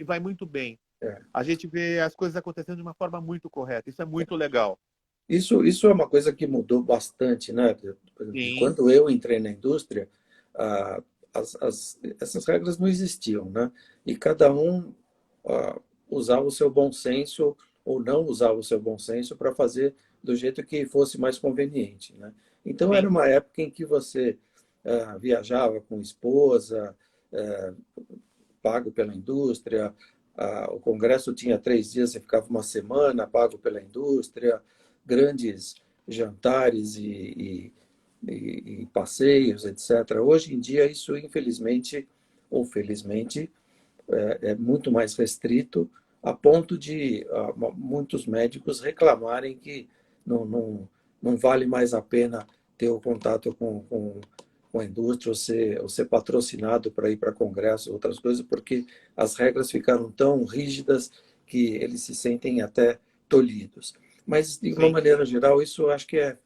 vai muito bem. É. A gente vê as coisas acontecendo de uma forma muito correta. Isso é muito legal. Isso é uma coisa que mudou bastante, né? Sim, Quando eu entrei na indústria, essas regras não existiam, né? E cada um usava o seu bom senso ou não usava o seu bom senso para fazer do jeito que fosse mais conveniente, né? Então, era sim, uma época em que você viajava com esposa, ah, pago pela indústria, o congresso tinha 3 dias, você ficava uma semana, pago pela indústria, grandes jantares e passeios, etc. Hoje em dia, isso, infelizmente ou felizmente, é muito mais restrito, a ponto de muitos médicos reclamarem que não vale mais a pena ter o contato com com a indústria ou ser patrocinado para ir para congresso, outras coisas, porque as regras ficaram tão rígidas que eles se sentem até tolhidos. Mas, de uma Sim, maneira geral, isso eu acho que é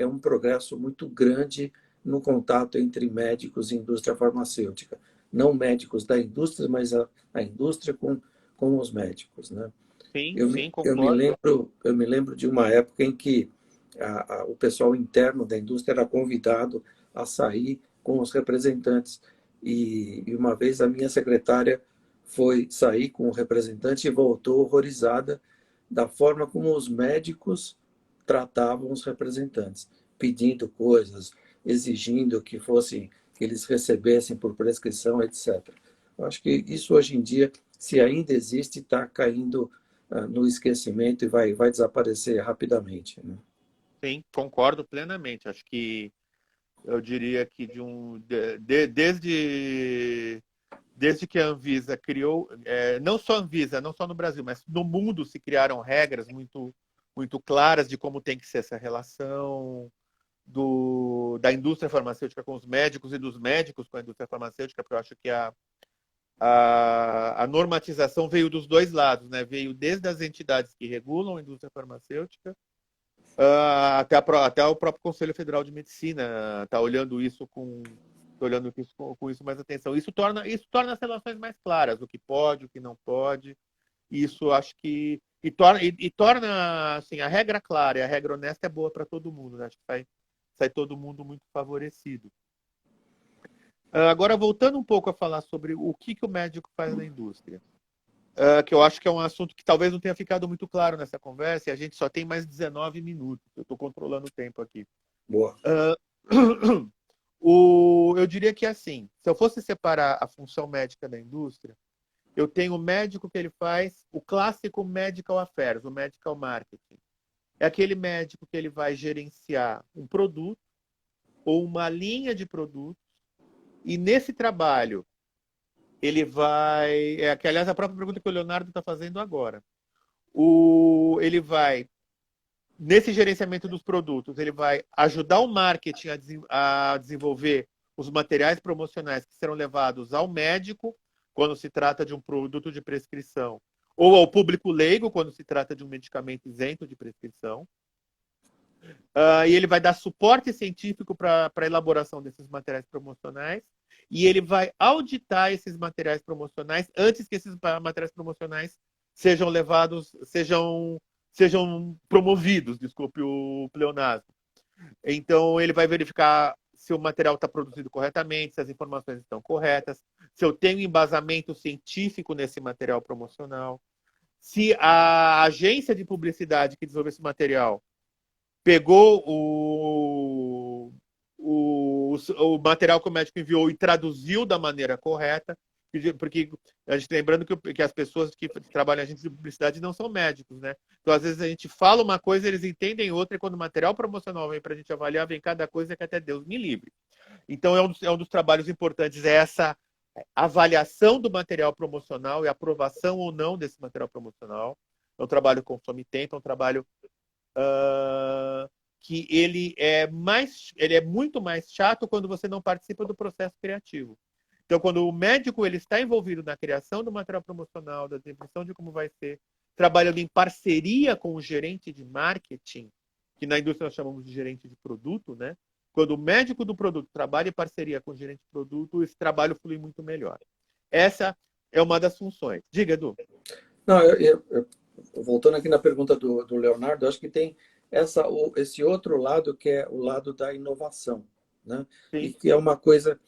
um progresso muito grande no contato entre médicos e indústria farmacêutica. Não médicos da indústria, mas a indústria com os médicos, né? sim, Eu, sim, eu me concordo. lembro, eu me lembro de uma época em que o pessoal interno da indústria era convidado a sair com os representantes. E uma vez a minha secretária foi sair com o representante e voltou horrorizada da forma como os médicos tratavam os representantes, pedindo coisas, exigindo que eles recebessem por prescrição, etc. Eu acho que isso hoje em dia, se ainda existe, está caindo no esquecimento e vai desaparecer rapidamente, né? Sim, concordo plenamente. Acho que eu diria que desde que a Anvisa criou, não só a Anvisa, não só no Brasil, mas no mundo se criaram regras muito claras de como tem que ser essa relação da indústria farmacêutica com os médicos e dos médicos com a indústria farmacêutica, porque eu acho que a normatização veio dos dois lados, né? Veio desde as entidades que regulam a indústria farmacêutica até o próprio Conselho Federal de Medicina está olhando isso com isso mais atenção. Isso torna as relações mais claras, o que pode, o que não pode. Isso acho que torna assim, a regra clara e a regra honesta é boa para todo mundo, né? Acho que sai todo mundo muito favorecido. Agora, voltando um pouco a falar sobre o que o médico faz na indústria, que eu acho que é um assunto que talvez não tenha ficado muito claro nessa conversa, e a gente só tem mais 19 minutos. Eu estou controlando o tempo aqui. Boa. Eu diria que assim, se eu fosse separar a função médica da indústria, eu tenho o médico que ele faz o clássico medical affairs, o medical marketing. É aquele médico que ele vai gerenciar um produto ou uma linha de produtos, e nesse trabalho ele vai. Que, aliás, a própria pergunta que o Leonardo está fazendo agora. Ele vai, nesse gerenciamento dos produtos, ele vai ajudar o marketing a desenvolver os materiais promocionais que serão levados ao médico quando se trata de um produto de prescrição, ou ao público leigo quando se trata de um medicamento isento de prescrição. E ele vai dar suporte científico para a elaboração desses materiais promocionais, e ele vai auditar esses materiais promocionais antes que esses materiais promocionais sejam levados, sejam promovidos, desculpe o pleonasmo. Então, ele vai verificar se o material está produzido corretamente, se as informações estão corretas, se eu tenho embasamento científico nesse material promocional, se a agência de publicidade que desenvolveu esse material pegou o material que o médico enviou e traduziu da maneira correta, porque a gente lembrando que as pessoas que trabalham em agência de publicidade não são médicos, né? Então, às vezes, a gente fala uma coisa, eles entendem outra, e quando o material promocional vem para a gente avaliar, vem cada coisa que até Deus me livre. Então, é um dos trabalhos importantes, é essa avaliação do material promocional e aprovação ou não desse material promocional. É um trabalho que consome tempo, é um trabalho que ele é muito mais chato quando você não participa do processo criativo. Então, quando o médico ele está envolvido na criação do material promocional, da definição de como vai ser, trabalhando em parceria com o gerente de marketing, que na indústria nós chamamos de gerente de produto, né? Quando o médico do produto trabalha em parceria com o gerente de produto, esse trabalho flui muito melhor. Essa é uma das funções. Diga, Edu. Não, voltando aqui na pergunta do Leonardo, acho que tem esse outro lado que é o lado da inovação, né? E Sim. que é uma coisa,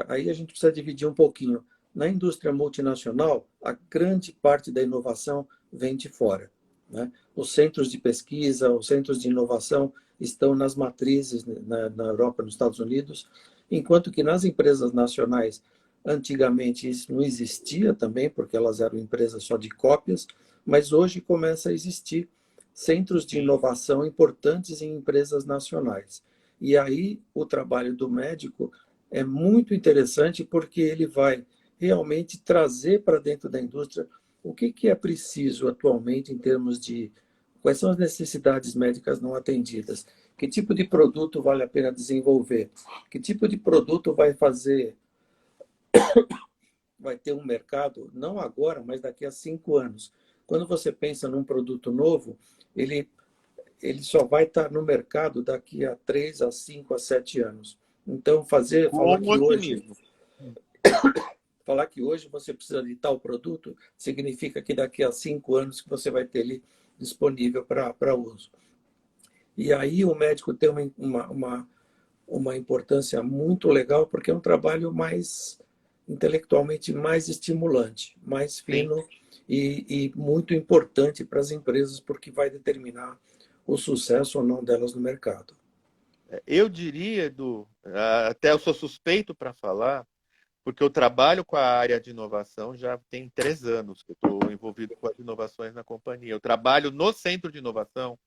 aí a gente precisa dividir um pouquinho. Na indústria multinacional, a grande parte da inovação vem de fora, né? Os centros de pesquisa, os centros de inovação estão nas matrizes na Europa, nos Estados Unidos, enquanto que nas empresas nacionais antigamente isso não existia também, porque elas eram empresas só de cópias, mas hoje começa a existir centros de Sim. inovação importantes em empresas nacionais. E aí o trabalho do médico é muito interessante porque ele vai realmente trazer para dentro da indústria o que é preciso atualmente em termos de Quais são as necessidades médicas não atendidas? Que tipo de produto vale a pena desenvolver? Que tipo de produto vai ter um mercado, não agora, mas daqui a 5 anos? Quando você pensa num produto novo, ele, ele só vai estar no mercado daqui a 3 a 5 a 7 anos. Então, Com otimismo. falar que hoje você precisa de tal produto, significa que daqui a 5 anos que você vai ter ele disponível para uso. E aí o médico tem uma importância muito legal, porque é um trabalho mais intelectualmente mais estimulante, mais Sim. fino e muito importante para as empresas, porque vai determinar o sucesso ou não delas no mercado. Eu diria, Edu, até eu sou suspeito para falar, porque eu trabalho com a área de inovação já tem 3 anos que eu estou envolvido com as inovações na companhia. Eu trabalho no centro de inovação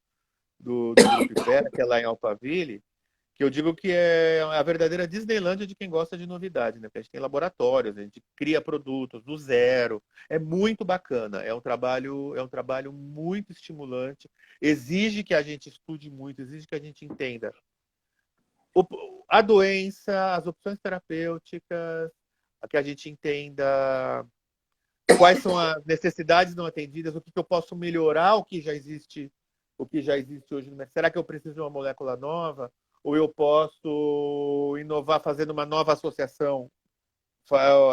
do Grupo Ipera, que é lá em Alphaville, que eu digo que é a verdadeira Disneylândia de quem gosta de novidade, né? Porque a gente tem laboratórios, a gente cria produtos do zero. É muito bacana, é um trabalho muito estimulante, exige que a gente estude muito, exige que a gente entenda a doença, as opções terapêuticas, que a gente entenda quais são as necessidades não atendidas, o que eu posso melhorar o que já existe hoje no mercado. Será que eu preciso de uma molécula nova? Ou eu posso inovar fazendo uma nova associação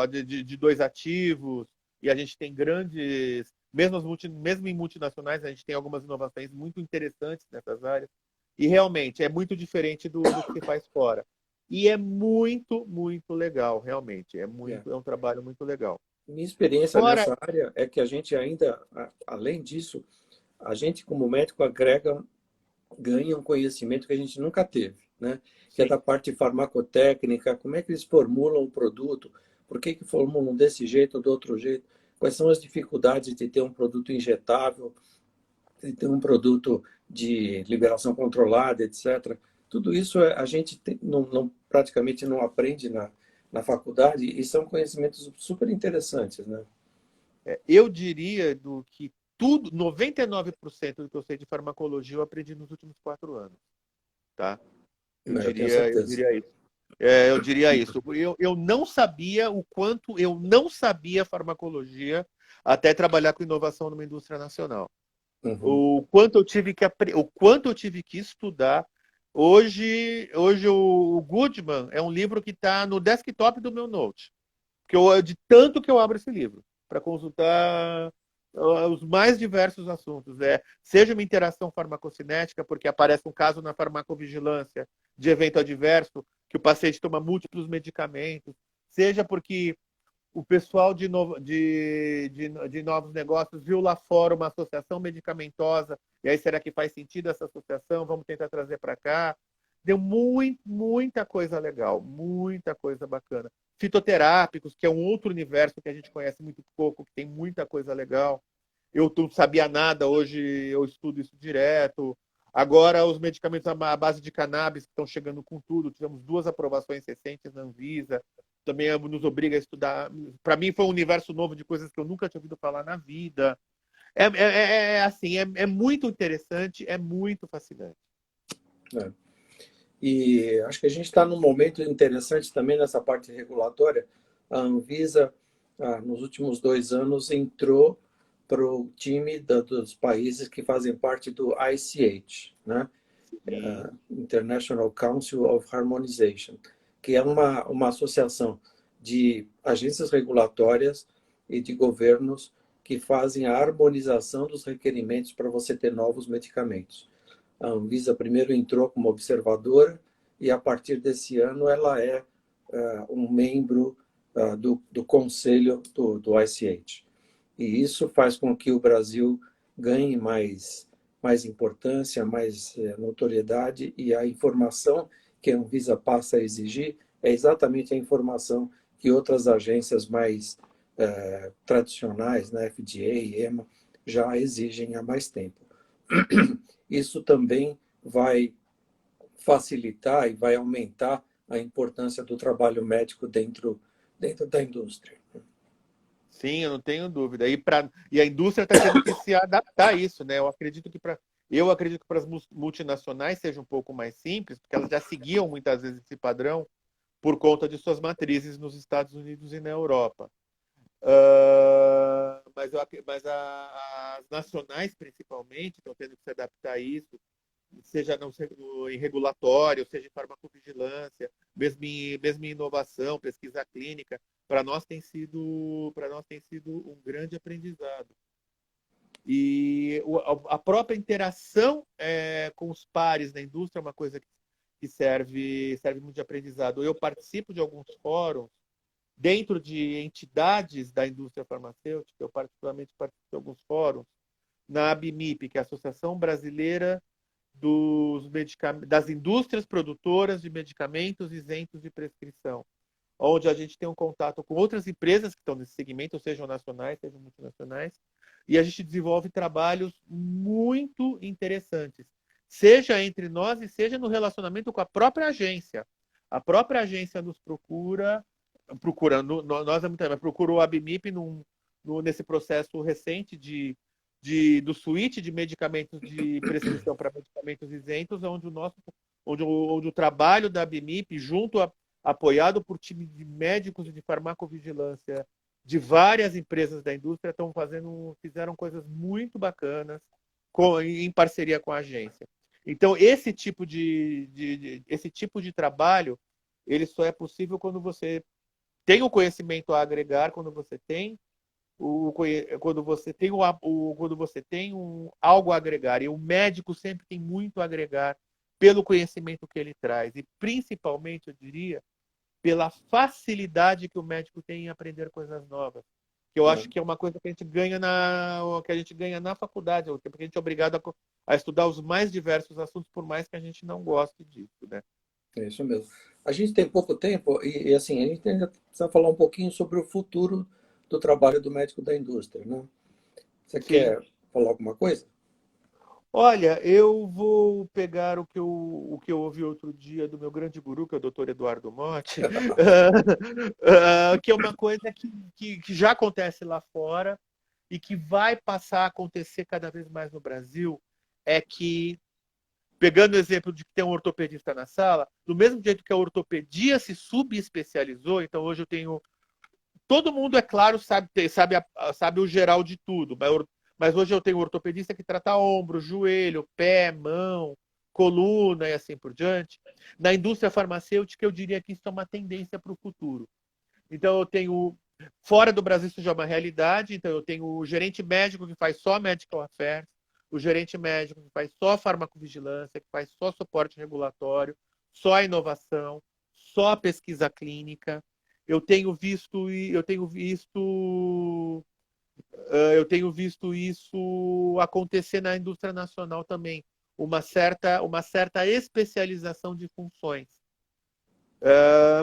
de dois ativos? E a gente tem grandes, mesmo em multinacionais, a gente tem algumas inovações muito interessantes nessas áreas. E realmente é muito diferente do que se faz fora. E é muito, muito legal, realmente. É. É um trabalho muito legal. Minha experiência Fora, nessa área é que a gente ainda, além disso, a gente como médico ganha um conhecimento que a gente nunca teve, né? Que é sim, da parte farmacotécnica, como é que eles formulam o produto, por que que formulam desse jeito ou do outro jeito, quais são as dificuldades de ter um produto injetável, de ter um produto de liberação controlada, etc. Tudo isso a gente praticamente não aprende na faculdade e são conhecimentos super interessantes, né? eu diria do que tudo, 99% do que eu sei de farmacologia eu aprendi nos últimos 4 anos, tá? Eu tenho Eu certeza. diria isso. Eu diria isso. Eu não sabia o quanto eu não sabia farmacologia até trabalhar com inovação numa indústria nacional. Uhum. O quanto eu tive que estudar. Hoje o Goodman é um livro que está no desktop do meu Note, de tanto que eu abro esse livro para consultar os mais diversos assuntos. Seja uma interação farmacocinética, porque aparece um caso na farmacovigilância de evento adverso, que o paciente toma múltiplos medicamentos, seja porque o pessoal de novos negócios viu lá fora uma associação medicamentosa, e aí será que faz sentido essa associação? Vamos tentar trazer para cá. Deu muita coisa legal, muita coisa bacana. Fitoterápicos, que é um outro universo que a gente conhece muito pouco, que tem muita coisa legal. Eu não sabia nada, hoje eu estudo isso direto. Agora, os medicamentos à base de cannabis que estão chegando com tudo. Tivemos 2 aprovações recentes na Anvisa, também nos obriga a estudar. Para mim foi um universo novo de coisas que eu nunca tinha ouvido falar na vida. Assim, é muito interessante, é muito fascinante. É. E acho que a gente está num momento interessante também nessa parte regulatória. A Anvisa, nos últimos 2 anos, entrou para o time dos países que fazem parte do ICH, né? Sim, International Council of Harmonization, que é uma associação de agências regulatórias e de governos que fazem a harmonização dos requerimentos para você ter novos medicamentos. A Anvisa primeiro entrou como observadora e, a partir desse ano, ela é um membro do conselho do ICH. E isso faz com que o Brasil ganhe mais importância, mais notoriedade, e a informação que a Anvisa passa a exigir é exatamente a informação que outras agências mais tradicionais, né, FDA, EMA, já exigem há mais tempo. Isso também vai facilitar e vai aumentar a importância do trabalho médico dentro da indústria. sim, eu não tenho dúvida. E a indústria está tendo que se adaptar a isso, né? Eu acredito que Eu acredito que para as multinacionais seja um pouco mais simples, porque elas já seguiam muitas vezes esse padrão por conta de suas matrizes nos Estados Unidos e na Europa. As nacionais, principalmente, estão tendo que se adaptar a isso, seja em regulatório, seja em farmacovigilância, mesmo em inovação, pesquisa clínica. Para nós tem sido um grande aprendizado. E a própria interação com os pares na indústria é uma coisa que serve muito de aprendizado. Eu participo de alguns fóruns dentro de entidades da indústria farmacêutica. Eu particularmente participo de alguns fóruns na ABMIP, que é a Associação Brasileira das Indústrias Produtoras de Medicamentos Isentos de Prescrição, onde a gente tem um contato com outras empresas que estão nesse segmento, sejam nacionais, sejam multinacionais, e a gente desenvolve trabalhos muito interessantes, seja entre nós e seja no relacionamento com a própria agência. A própria agência nos procurou a ABMIP nesse processo recente do suíte de medicamentos de prescrição para medicamentos isentos, onde o trabalho da ABMIP, apoiado por time de médicos e de farmacovigilância de várias empresas da indústria, fizeram coisas muito bacanas em parceria com a agência. Então, esse tipo de trabalho, ele só é possível quando você tem o conhecimento a agregar, quando você tem algo a agregar. E o médico sempre tem muito a agregar pelo conhecimento que ele traz. E principalmente, eu diria, pela facilidade que o médico tem em aprender coisas novas. Que eu acho que é uma coisa que a gente ganha na faculdade, porque a gente é obrigado a estudar os mais diversos assuntos, por mais que a gente não goste disso, né? É isso mesmo. A gente tem pouco tempo e assim, a gente ainda precisa falar um pouquinho sobre o futuro do trabalho do médico da indústria, né? Você Sim. quer falar alguma coisa? Olha, eu vou pegar o que eu ouvi outro dia do meu grande guru, que é o Dr. Eduardo Motti, que é uma coisa que já acontece lá fora e que vai passar a acontecer cada vez mais no Brasil, é que, pegando o exemplo de que tem um ortopedista na sala, do mesmo jeito que a ortopedia se subespecializou, então hoje eu tenho. Todo mundo, é claro, sabe o geral de tudo, mas hoje eu tenho um ortopedista que trata ombro, joelho, pé, mão, coluna e assim por diante. Na indústria farmacêutica, eu diria que isso é uma tendência para o futuro. Então, eu tenho. Fora do Brasil, isso já é uma realidade. Então, eu tenho o gerente médico que faz só medical affairs, o gerente médico que faz só farmacovigilância, que faz só suporte regulatório, só inovação, só pesquisa clínica. Eu tenho visto isso acontecer na indústria nacional também, uma certa especialização de funções.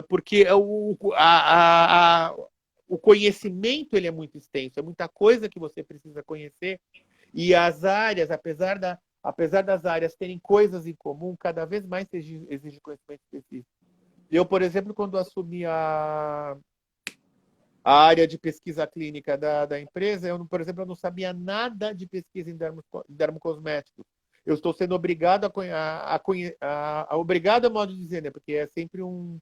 Porque o conhecimento ele é muito extenso, é muita coisa que você precisa conhecer, e as áreas, apesar das áreas terem coisas em comum, cada vez mais exige conhecimento específico. Eu, por exemplo, quando assumi a área de pesquisa clínica da empresa, por exemplo, eu não sabia nada de pesquisa em dermocosméticos. Eu estou sendo obrigado obrigado é modo de dizer, né? Porque é sempre um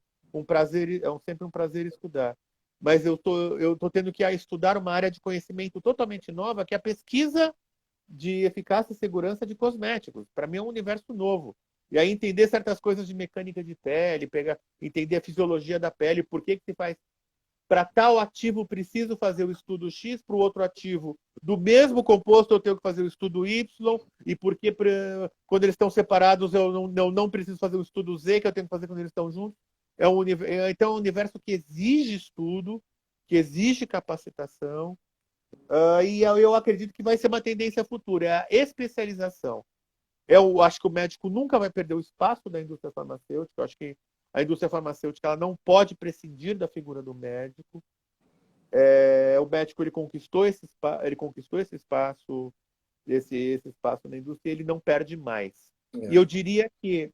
prazer, sempre um prazer estudar. Mas eu tô tendo que estudar uma área de conhecimento totalmente nova, que é a pesquisa de eficácia e segurança de cosméticos. Para mim é um universo novo. E aí entender certas coisas de mecânica de pele, entender a fisiologia da pele, por que se faz. Para tal ativo, preciso fazer o estudo X, para o outro ativo do mesmo composto, eu tenho que fazer o estudo Y, e porque quando eles estão separados, eu não preciso fazer o estudo Z, que eu tenho que fazer quando eles estão juntos. Então, é um universo que exige estudo, que exige capacitação, e eu acredito que vai ser uma tendência futura, é a especialização. Eu acho que o médico nunca vai perder o espaço da indústria farmacêutica. Eu acho que a indústria farmacêutica ela não pode prescindir da figura do médico. O médico ele conquistou esse espaço, esse espaço na indústria, e ele não perde mais. E eu diria que,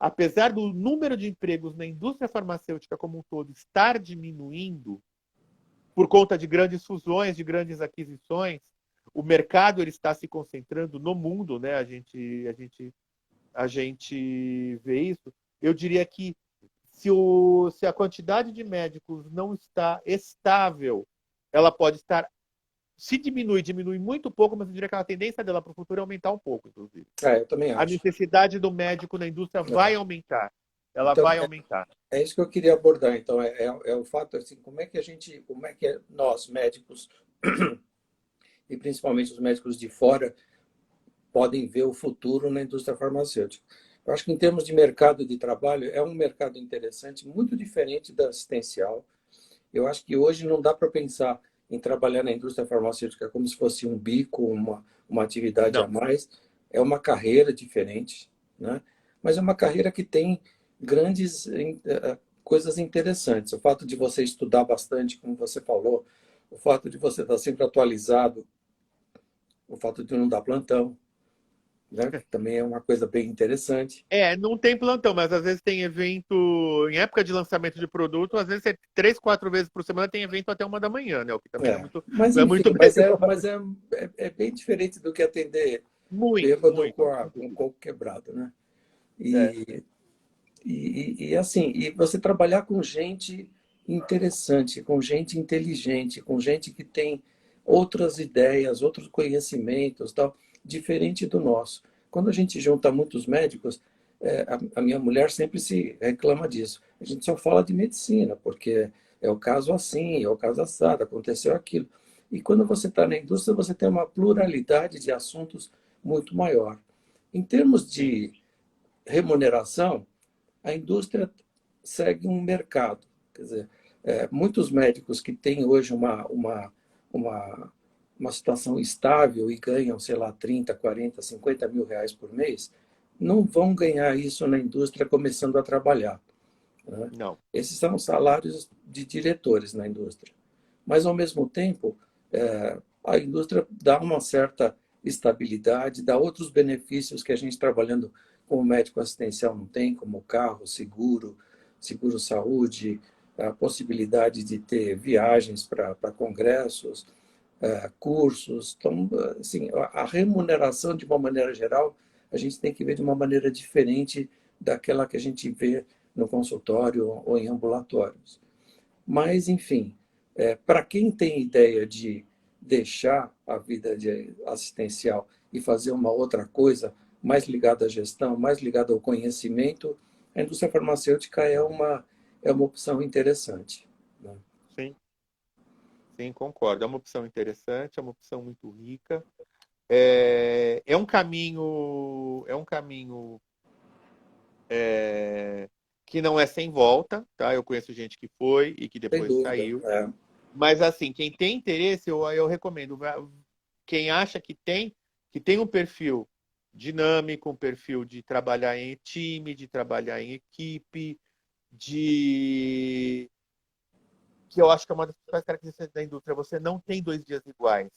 apesar do número de empregos na indústria farmacêutica como um todo estar diminuindo por conta de grandes fusões, de grandes aquisições, o mercado ele está se concentrando no mundo, né? A gente vê isso. Eu diria que se a quantidade de médicos não está estável, ela pode estar. Se diminui muito pouco, mas eu diria que a tendência dela para o futuro é aumentar um pouco, inclusive. Eu também A acho. necessidade do médico na indústria vai É. aumentar. Ela Então, vai aumentar. é isso que eu queria abordar. Então, é o fato, assim, como é que nós, médicos, e principalmente os médicos de fora, podem ver o futuro na indústria farmacêutica. Eu acho que, em termos de mercado de trabalho, é um mercado interessante, muito diferente da assistencial. Eu acho que hoje não dá para pensar em trabalhar na indústria farmacêutica como se fosse um bico, uma atividade a Não. mais. É uma carreira diferente, né? Mas é uma carreira que tem grandes coisas interessantes. O fato de você estudar bastante, como você falou, o fato de você estar sempre atualizado, o fato de não dar plantão, né? Que também é uma coisa bem interessante. Não tem plantão, mas às vezes tem evento em época de lançamento de produto, às vezes é 3, 4 vezes por semana tem evento até 1 da manhã, né? O que também Mas não é enfim, muito melhor. é bem diferente do que atender Muito, bêbado muito. com o coco quebrado, né? É. E, assim, e você trabalhar com gente interessante, com gente inteligente, com gente que tem outras ideias, outros conhecimentos, tal, diferente do nosso. Quando a gente junta muitos médicos, a minha mulher sempre se reclama disso. A gente só fala de medicina, porque é o caso assim, é o caso assado, aconteceu aquilo. E quando você está na indústria, você tem uma pluralidade de assuntos muito maior. Em termos Sim. de remuneração, a indústria segue um mercado. Quer dizer, muitos médicos que têm hoje uma, uma situação estável e ganham, sei lá, 30, 40, 50 mil reais por mês, não vão ganhar isso na indústria começando a trabalhar, né? Não. Esses são os salários de diretores na indústria. Mas, ao mesmo tempo, a indústria dá uma certa estabilidade, dá outros benefícios que a gente trabalhando como médico assistencial não tem, como carro, seguro-saúde, a possibilidade de ter viagens para congressos, cursos. Então, assim, a remuneração, de uma maneira geral, a gente tem que ver de uma maneira diferente daquela que a gente vê no consultório ou em ambulatórios. Mas, enfim, para quem tem ideia de deixar a vida de assistencial e fazer uma outra coisa mais ligada à gestão, mais ligada ao conhecimento, a indústria farmacêutica é uma opção interessante, né? Sim, sim, concordo. É uma opção interessante, é uma opção muito rica. É um caminho que não é sem volta, tá? Eu conheço gente que foi e que Sem depois dúvida. saiu. Mas assim, quem tem interesse, eu recomendo. Quem acha que tem um perfil dinâmico, um perfil de trabalhar em time, de trabalhar em equipe, de que eu acho que é uma das principais características da indústria. Você não tem 2 dias iguais,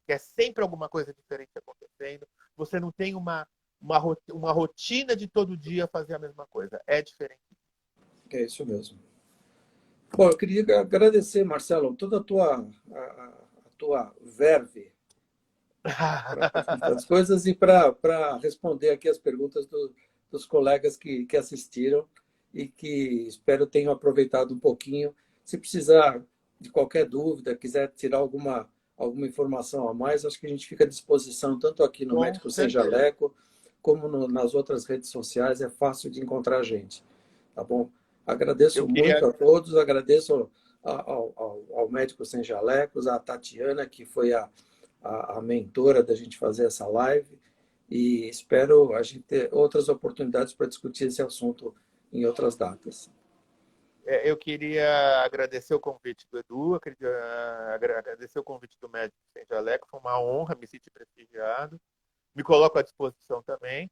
que é sempre alguma coisa diferente acontecendo. Você não tem uma rotina de todo dia fazer a mesma coisa. É diferente. É isso mesmo. Bom, eu queria agradecer, Marcelo, toda a tua verve para facilitar as coisas e para responder aqui as perguntas dos colegas que assistiram e que espero tenham aproveitado um pouquinho. Se precisar de qualquer dúvida, quiser tirar alguma informação a mais, acho que a gente fica à disposição, tanto aqui no Com Médico Sem certeza. Jaleco, como nas outras redes sociais, é fácil de encontrar a gente. Tá bom? Eu Agradeço queria muito a todos, agradeço ao Médico Sem Jalecos, a Tatiana, que foi a mentora da gente fazer essa live, e espero a gente ter outras oportunidades para discutir esse assunto em outras datas. eu queria agradecer o convite do Edu, agradecer o convite do Médico Sem Jaleco, foi uma honra, me senti prestigiado. Me coloco à disposição também.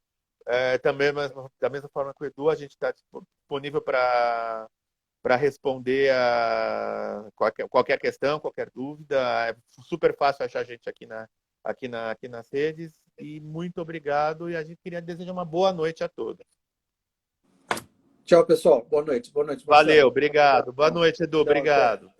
Também, mas da mesma forma que o Edu, a gente está disponível para responder a qualquer questão, qualquer dúvida. É super fácil achar a gente aqui nas redes. E muito obrigado. E a gente queria desejar uma boa noite a todos. Tchau, pessoal. Boa noite. Boa noite, Marcelo. Valeu, obrigado. Boa noite, Edu. Tchau, tchau. Obrigado.